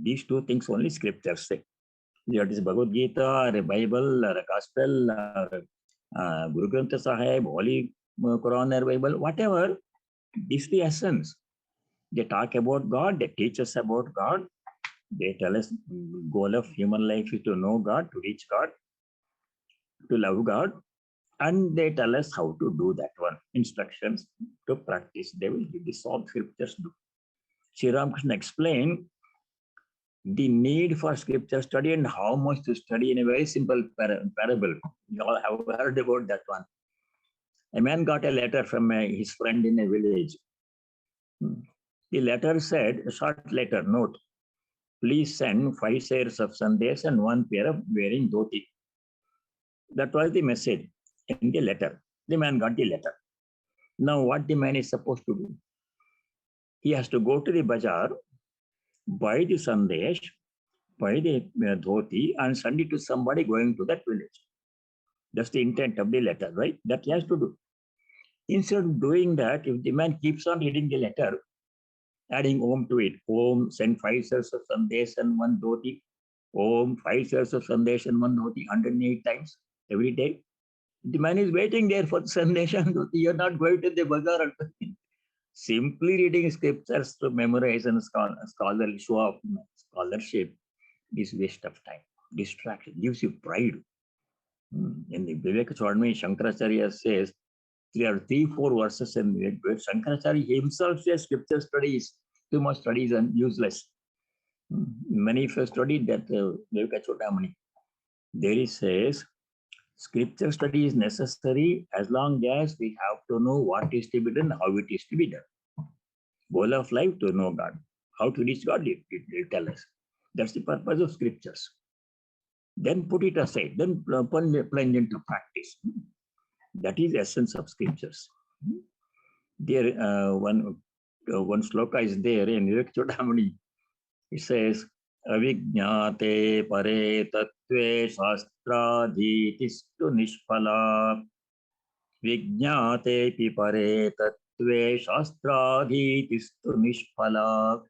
These two things only scriptures say. That is Bhagavad Gita, or a Bible, or a Gospel, or Guru Granth Sahib, Holy Quran or Bible, whatever, this is the essence. They talk about God, they teach us about God, they tell us goal of human life is to know God, to reach God, to love God, and they tell us how to do that one. Instructions to practice. They will give this all scriptures do. Sri Ramakrishna explained the need for scripture study and how much to study in a very simple parable. You all have heard about that one. A man got a letter from his friend in a village. The letter said, a short letter, note, please send 5 shares of sandesh and 1 pair of wearing dhoti. That was the message in the letter. The man got the letter. Now what the man is supposed to do? He has to go to the bazaar, buy the sandesh, buy the dhoti, and send it to somebody going to that village. That's the intent of the letter, right? That he has to do. Instead of doing that, if the man keeps on reading the letter, adding Om to it, Om, send 5 shares of sandesh and 1 dhoti, Om, 5 shares of sandesh and 1 dhoti, 108 times every day. The man is waiting there for the sandesh and dhoti. You're not going to the bazaar. Simply reading scriptures to memorize and scholarly show of scholarship is waste of time. Distraction gives you pride. In the Viveka Chudamani, Shankaracharya says there are 3-4 verses in where Shankaracharya himself says scripture studies, too much studies and useless. Many of us studied that Viveka Chudamani. There he says scripture study is necessary as long as we have to know what is to be done, how it is to be done. Goal of life to know God. How to reach God, it tell us. That's the purpose of scriptures. Then put it aside, then plunge into practice. That is the essence of scriptures. There, one sloka is there in Viveka Chudamani. It says, Avijñāte pare tattve shastradhitistu nishphala. Vijñāte pi pare tattve shastradhitistu nishphala.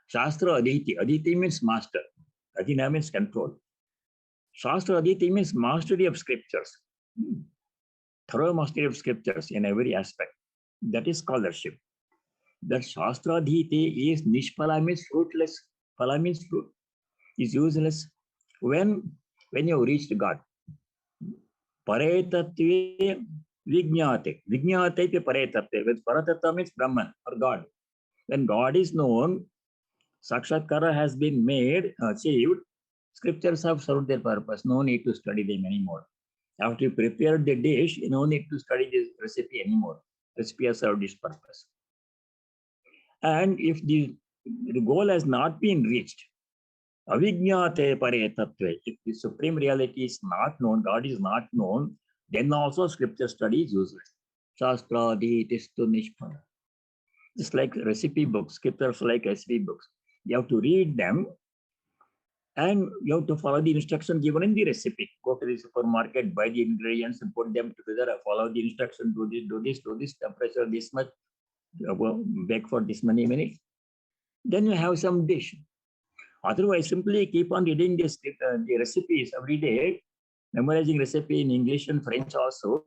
Shastra aditi. Aditi means master. Adina means control. Shastra aditi means mastery of scriptures. Thorough mastery of scriptures in every aspect. That is scholarship. That Shastra aditi is nishphala means fruitless. Phala means fruit. Is useless. When you reached God. Pare tattve vijñāte. Vijñāte pe pare tattve. With paratattva means Brahman or God. When God is known, Sakshatkara has been made, achieved, scriptures have served their purpose. No need to study them anymore. After you prepare the dish, you no need to study this recipe anymore. Recipe has served its purpose. And if the goal has not been reached, avijñāte pare tattve, if the supreme reality is not known, God is not known, then also scripture study is useless. Shastra dhitistu nishphala. Just like recipe books, scriptures like recipe books. You have to read them and you have to follow the instruction given in the recipe. Go to the supermarket, buy the ingredients and put them together, follow the instruction, do this, temperature this much, bake for this many minutes. Then you have some dish. Otherwise, simply keep on reading the recipes every day, memorizing recipe in English and French also.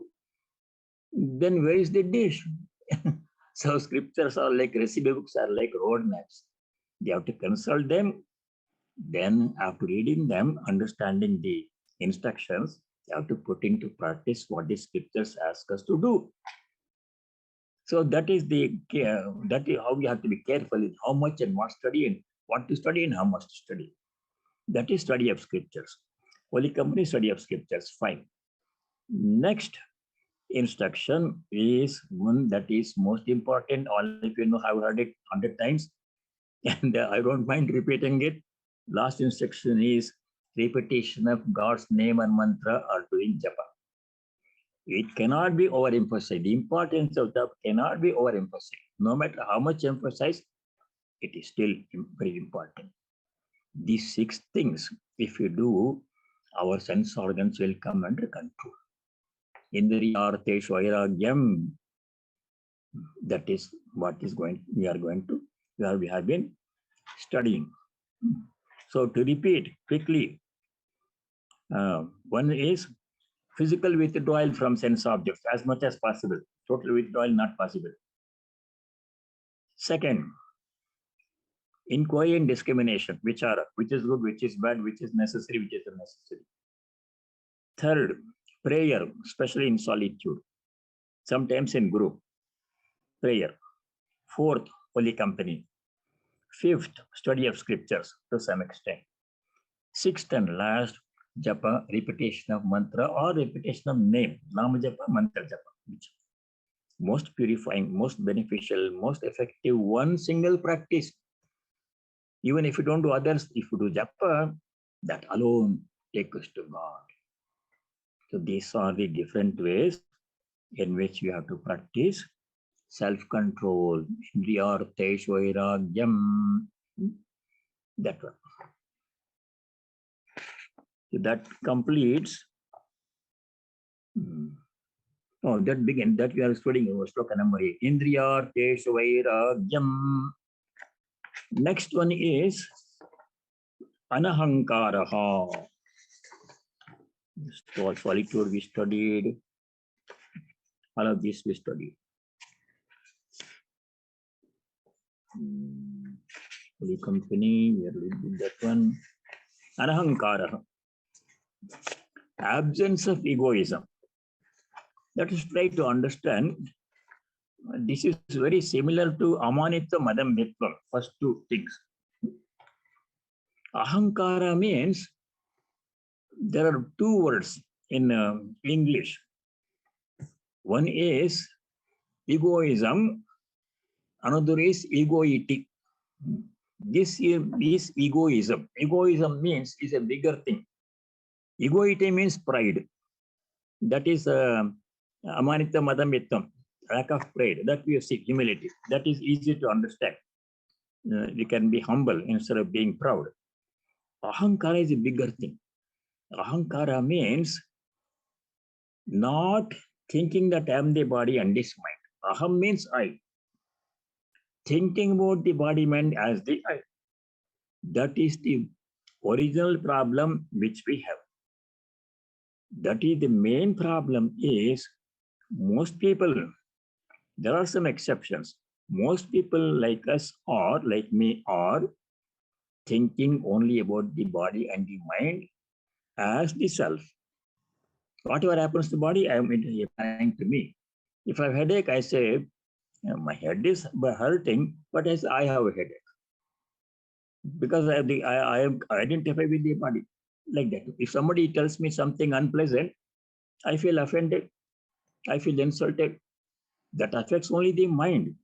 Then where is the dish? So scriptures are like recipe books, are like road maps. They have to consult them. Then after reading them, understanding the instructions, you have to put into practice what the scriptures ask us to do. So that is how we have to be careful in how much and what study and what to study and how much to study. That is study of scriptures. Holy Company study of scriptures, fine. Next instruction is one that is most important. All of you know, have heard it 100 times. And I don't mind repeating it. Last instruction is repetition of God's name and mantra or doing japa. It cannot be overemphasized. The importance of japa cannot be overemphasized. No matter how much emphasized, it is still very important. These 6 things, if you do, our sense organs will come under control. Indriyarteshu vairagyam. That is what is going. We have been studying. So to repeat quickly, one is physical withdrawal from sense objects as much as possible. Total withdrawal not possible. Second, inquiry and discrimination, which is good, which is bad, which is necessary, which is unnecessary. Third, prayer, especially in solitude, sometimes in group prayer. Fourth, holy company. Fifth, study of scriptures to some extent. Sixth and last, japa, repetition of mantra or repetition of name, nama japa, mantra japa, which most purifying, most beneficial, most effective, one single practice. Even if you don't do others, if you do japa, that alone takes us to God. So these are the different ways in which you have to practice self-control, indriyarteshu vairagyam. That one. So that completes. That we are studying shloka number 8. Indriyarteshu vairagyam. Next one is anahankaraha. Solitude we studied. All of this we studied. Holy company, we are reading that one. Anahankaraha. Absence of egoism. Let us try to understand. This is very similar to amanitva madam mitvam, first 2 things. Ahankara means there are 2 words in English. One is egoism, another is egoity. This is egoism. Egoism means is a bigger thing. Egoity means pride. That is amanitva madam mitvam, lack of pride. That we see humility. That is easy to understand. We can be humble instead of being proud. Ahankara is a bigger thing. Ahankara means not thinking that I am the body and this mind. Aham means I. Thinking about the body mind as the I. That is the original problem which we have. That is the main problem is most people, there are some exceptions. Most people like us or like me are thinking only about the body and the mind as the self. Whatever happens to the body, I am applying to me. If I have a headache, I say, my head is hurting, but I have a headache. Because I am identified with the body like that. If somebody tells me something unpleasant, I feel offended. I feel insulted. That affects only the mind.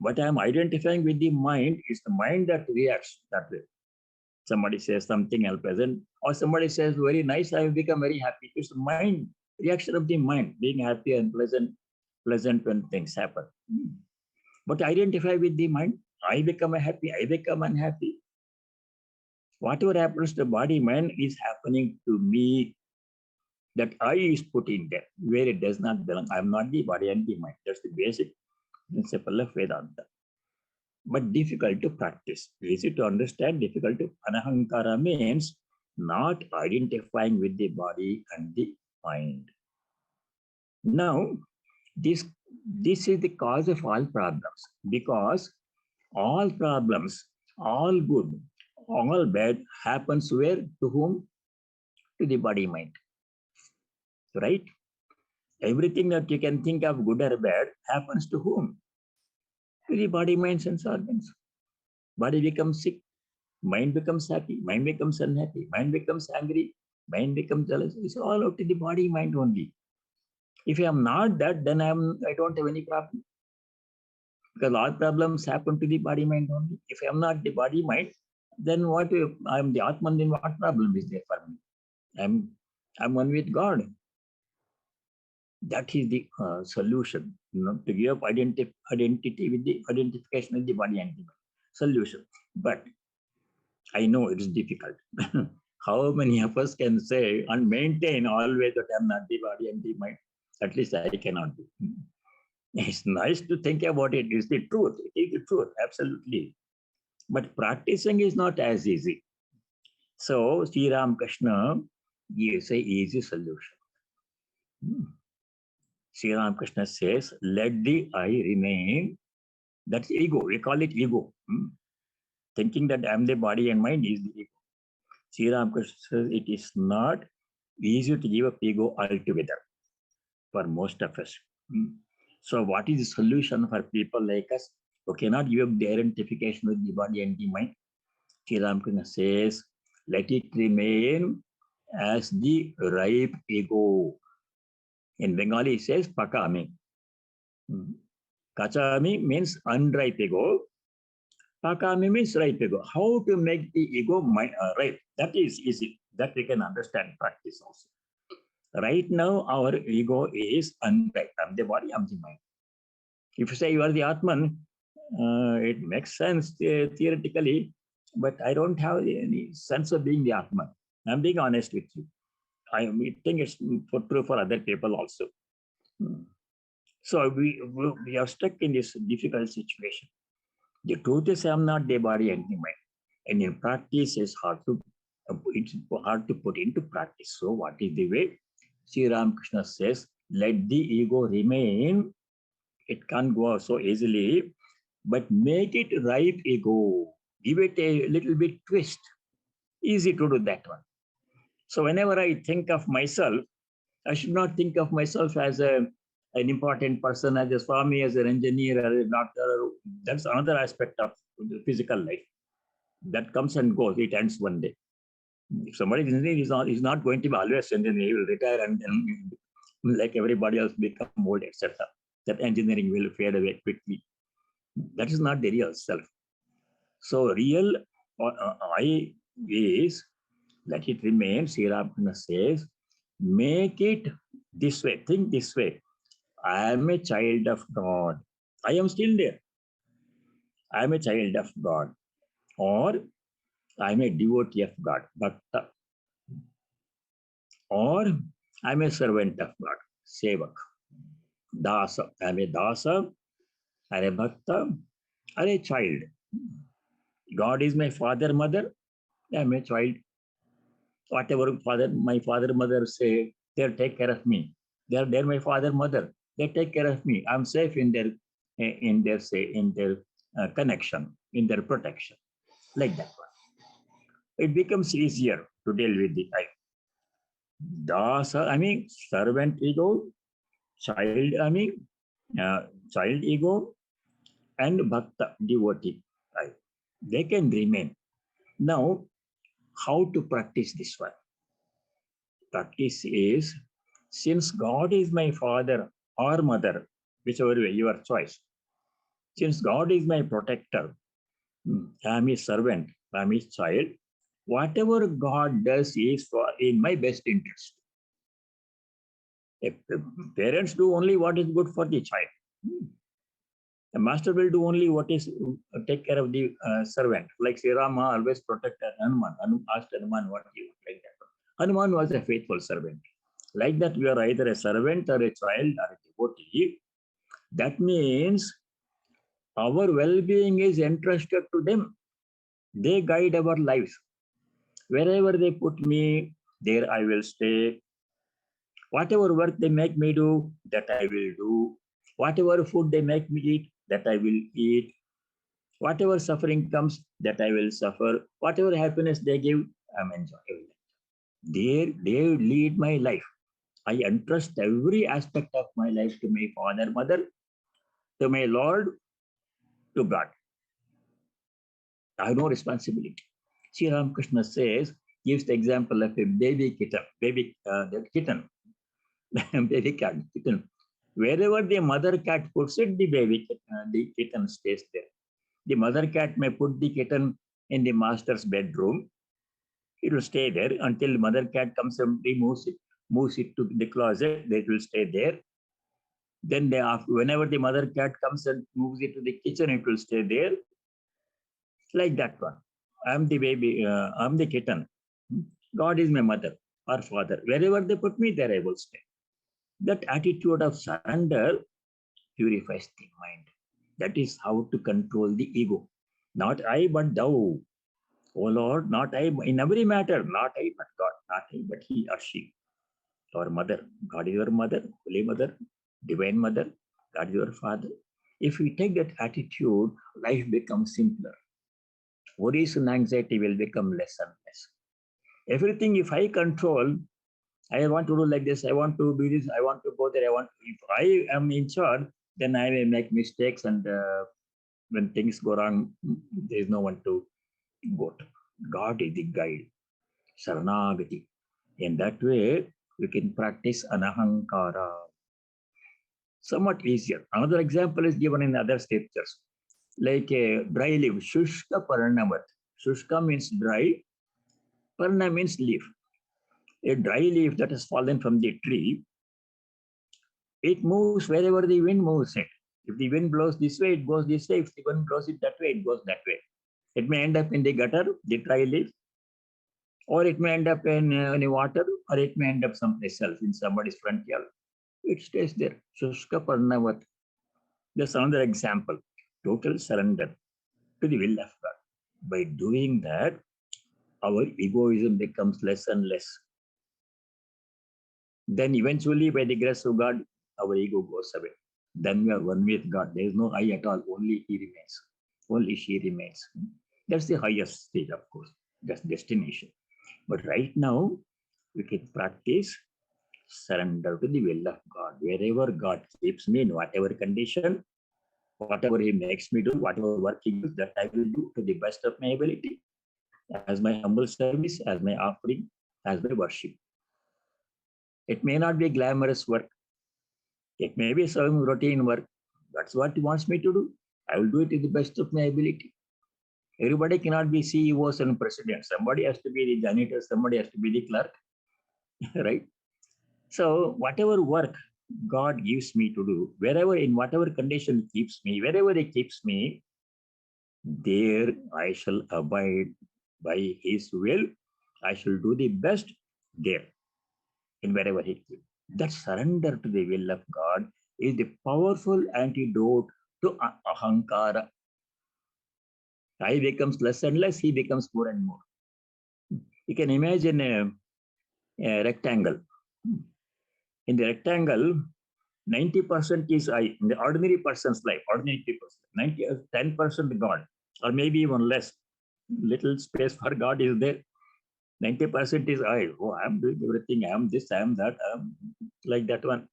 But I am identifying with the mind. It's the mind that reacts that way. Somebody says something unpleasant, or somebody says very nice, I have become very happy. It's the mind, reaction of the mind, being happy and pleasant when things happen. But identify with the mind, I become happy, I become unhappy. Whatever happens to the body, mind is happening to me. That I is put in there, where it does not belong. I am not the body and the mind. That's the basic principle of Vedanta. But difficult to practice. Easy to understand, difficult to. Anahankara means not identifying with the body and the mind. Now, this is the cause of all problems, because all problems, all good, all bad happens where? To whom? To the body mind. Right? Everything that you can think of good or bad happens to whom? To the body, mind, sense organs. Body becomes sick, mind becomes happy, mind becomes unhappy, mind becomes angry, mind becomes jealous. It's all up to the body, mind only. If I am not that, then I don't have any problem. Because all problems happen to the body mind only. If I am not the body mind, then what? I am the Atman, then what problem is there for me? I'm one with God. That is the solution. To give identity with the identification with the body and the mind. Solution. But I know it is difficult. How many of us can say and maintain always that I'm not the body and the mind? At least I cannot do. It's nice to think about it. It's the truth. It is the truth, absolutely. But practicing is not as easy. So Sri Ramakrishna gives a easy solution. Sri Ramakrishna says, let the I remain. That's ego. We call it ego. Thinking that I'm the body and mind is the ego. Sri Ramakrishna says it is not easy to give up ego altogether for most of us. So what is the solution for people like us who cannot give up the identification with the body and the mind? Sri Ramakrishna says, let it remain as the ripe ego. In Bengali, it says pakami. Kachami means unripe ego. Pakami means ripe ego. How to make the ego ripe? That is easy. That we can understand practice also. Right now, our ego is unripe. I'm the body, I'm the mind. If you say you are the Atman, it makes sense theoretically, but I don't have any sense of being the Atman. I'm being honest with you. I think it's true for other people also. So we are stuck in this difficult situation. The truth is, I'm not the body and the mind. And in practice, it's hard to put into practice. So what is the way? Sri Ramakrishna says, let the ego remain. It can't go so easily, but make it ripe ego. Give it a little bit twist. Easy to do that one. So whenever I think of myself, I should not think of myself as an important person, as a Swami, as an engineer, as a doctor. That's another aspect of the physical life. That comes and goes. It ends one day. If somebody is not going to be always engineer, he will retire and like everybody else become old, etc. That engineering will fade away quickly. That is not the real self. So real I is, let it remain. Sri Ramakrishna says, make it this way. Think this way. I am a child of God. I am still there. I am a child of God. Or I am a devotee of God. Bhakta. Or I am a servant of God. Sevak. Dasa. I am a dasa. I am a bhakta. I am a child. God is my father, mother. I am a child. Whatever my father, mother say, they'll take care of me. They're my father, mother. They take care of me. I'm safe in their connection, in their protection, like that one. It becomes easier to deal with the I. Dasa, I mean, servant ego, child, child ego, and bhakta, devotee. I. They can remain. Now, how to practice this one? Practice is, since God is my father or mother, whichever way, your choice. Since God is my protector, I am his servant, I am his child, whatever God does is in my best interest. If parents do only what is good for the child, the master will do only what is take care of the servant. Like Sri Rama always protected Hanuman. Asked Hanuman what he would like that. Hanuman was a faithful servant. Like that, we are either a servant or a child or a devotee. That means our well-being is entrusted to them. They guide our lives. Wherever they put me, there I will stay. Whatever work they make me do, that I will do. Whatever food they make me eat, that I will eat. Whatever suffering comes, that I will suffer. Whatever happiness they give, I'm enjoying. They lead my life. I entrust every aspect of my life to my father, mother, to my Lord, to God. I have no responsibility. Sri Ramakrishna says, gives the example of a baby kitten, baby cat, kitten. Wherever the mother cat puts it, the baby, the kitten stays there. The mother cat may put the kitten in the master's bedroom. It will stay there until mother cat comes and moves it to the closet. It will stay there. Then whenever the mother cat comes and moves it to the kitchen, it will stay there. Like that one. I'm the baby, I'm the kitten. God is my mother or father. Wherever they put me, there I will stay. That attitude of surrender purifies the mind. That is how to control the ego. Not I, but thou. Oh Lord, not I, in every matter, not I, but God, not I, but he or she. Our mother, God is your mother, holy mother, divine mother, God is your father. If we take that attitude, life becomes simpler. Worries and anxiety will become less and less. Everything, if I control, I want to do like this, I want to do this, I want to go there, if I am in charge, then I may make mistakes, and when things go wrong, there is no one to go to. God is the guide, Saranagati. In that way, we can practice anahankara. Somewhat easier. Another example is given in other scriptures, like a dry leaf, shushka parnamat. Shushka means dry, parna means leaf. A dry leaf that has fallen from the tree, it moves wherever the wind moves it. If the wind blows this way, it goes this way. If the wind blows it that way, it goes that way. It may end up in the gutter, the dry leaf, or it may end up in the water, or it may end up someplace else in somebody's front yard. It stays there. Shushka parnavat. That's another example. Total surrender to the will of God. By doing that, our egoism becomes less and less. Then eventually, by the grace of God, our ego goes away. Then we are one with God. There is no I at all. Only He remains. Only she remains. That's the highest stage, of course. That's destination. But right now, we can practice surrender to the will of God. Wherever God keeps me, in whatever condition, whatever He makes me do, whatever work He gives, that I will do to the best of my ability, as my humble service, as my offering, as my worship. It may not be glamorous work. It may be some routine work. That's what He wants me to do. I will do it to the best of my ability. Everybody cannot be CEOs and presidents. Somebody has to be the janitor, somebody has to be the clerk, right? So whatever work God gives me to do, wherever, in whatever condition He keeps me, wherever He keeps me, there I shall abide by His will. I shall do the best there, in wherever He keeps. That surrender to the will of God is the powerful antidote to ahankara. I becomes less and less, He becomes more and more. You can imagine a rectangle. In the rectangle, 90% is I. In the ordinary person's life, ordinary people's life, 10% God, or maybe even less. Little space for God is there. 90% is I. Oh, I'm doing everything. I'm this, I'm that, I'm like that one.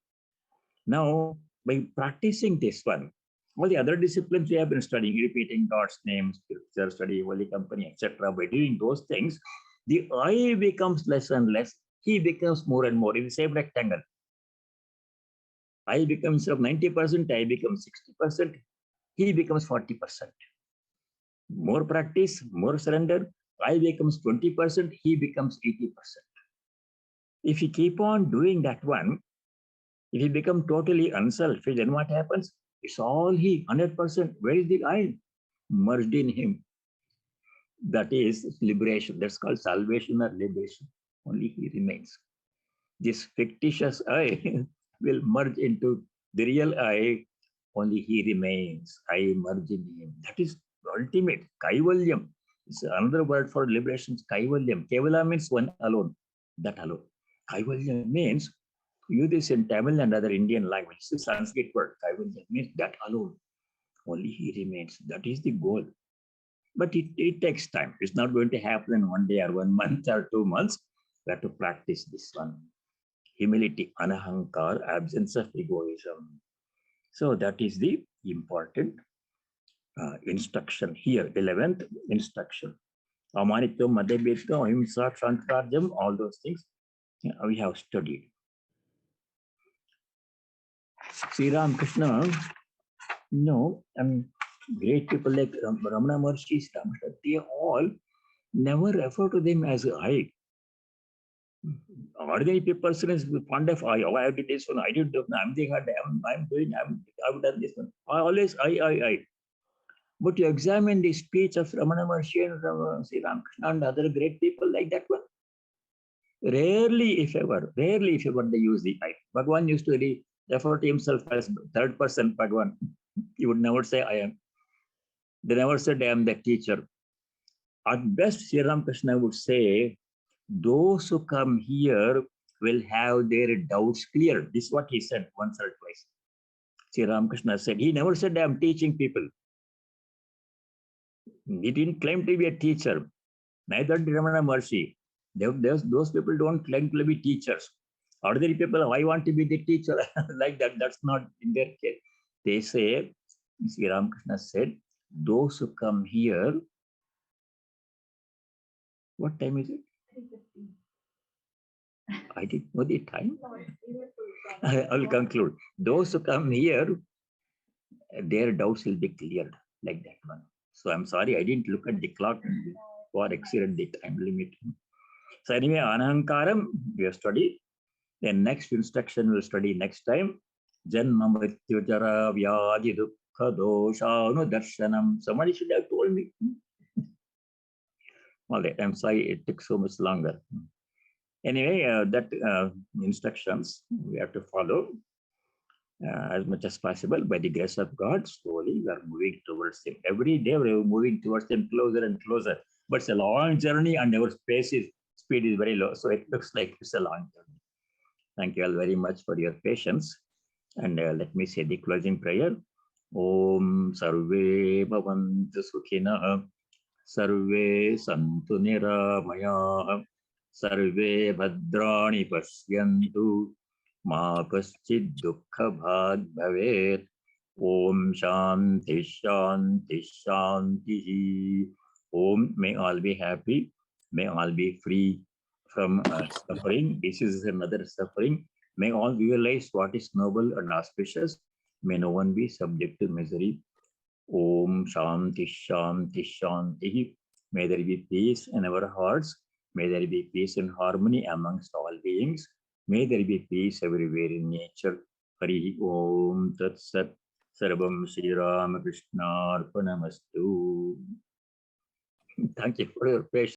Now, by practicing this one, all the other disciplines we have been studying, repeating God's name, scripture study, holy company, etc. By doing those things, the I becomes less and less. He becomes more and more in the same rectangle. I becomes of 90%, I becomes 60%, he becomes 40%. More practice, more surrender, I becomes 20%, he becomes 80%. If you keep on doing that one, if you become totally unselfish, then what happens? It's all he, 100%. Where is the I? Merged in him. That is liberation. That's called salvation or liberation. Only he remains. This fictitious I will merge into the real I. Only he remains. I merge in him. That is ultimate. Kaivalyam. It's another word for liberation. Kaivalyam. Kevala means one alone. That alone. Kaivalyam means, use this in Tamil and other Indian language. It's a Sanskrit word. Kaivalyam means that alone. Only he remains. That is the goal. But it takes time. It's not going to happen in 1 day or 1 month or 2 months. We have to practice this one. Humility, anahankar, absence of egoism. So that is the important instruction here, 11th instruction. Amanitvam, madhyabhedam, ahimsa, kshantarjam, all those things we have studied. Sri Ramakrishna, great people like Ramana Maharshi, Ramakrishna, they all never refer to them as I. Ordinary person is fond of I. Oh, I did this one. I did that. I'm doing. I've done this one. I always I. But you examine the speech of Ramana Maharshi and Sri Ramakrishna and other great people like that one. Rarely, if ever, they use the I. Bhagavan used to refer to himself as third person Bhagavan. He would never say I am. They never said I am the teacher. At best, Sri Ramakrishna would say, those who come here will have their doubts cleared. This is what he said once or twice. Sri Ramakrishna said, he never said I am teaching people. He didn't claim to be a teacher. Neither did Ramana Maharshi. Those people don't claim to be teachers. Ordinary people, I want to be the teacher. Like that. That's not in their case. They say, Sri Ramakrishna said, those who come here, what time is it? I didn't know the time. I'll conclude. Those who come here, their doubts will be cleared, like that one. So I'm sorry, I didn't look at the clock or exceeded the time limit. So anyway, Anahankaram, we have studied. The next instruction we'll study next time. Janma mrityu jara vyadi dukkha doshanu darshanam. Somebody should have told me. All right, I'm sorry it took so much longer. Anyway, that instructions we have to follow as much as possible. By the grace of God, slowly we are moving towards Him. Every day we are moving towards Him closer and closer. But it's a long journey and our speed is very low. So it looks like it's a long journey. Thank you all very much for your patience. And let me say the closing prayer. Om Sarve Bhavantu Sukhina Sarve Santu Niramaya Sarve Bhadrani Pashyantu Ma Kaschid Dukkha Bhag Bhavet Om Shanti Shanti Shanti. Om, may all be happy, may all be free from suffering. This is another suffering. May all realize what is noble and auspicious. May no one be subject to misery. Om Shanti Shanti Shanti. May there be peace in our hearts. May there be peace and harmony amongst all beings. May there be peace everywhere in nature. Hari Om Tat Sat. Sarvam Sri Ramakrishna Arpanamastu. Thank you for your patience.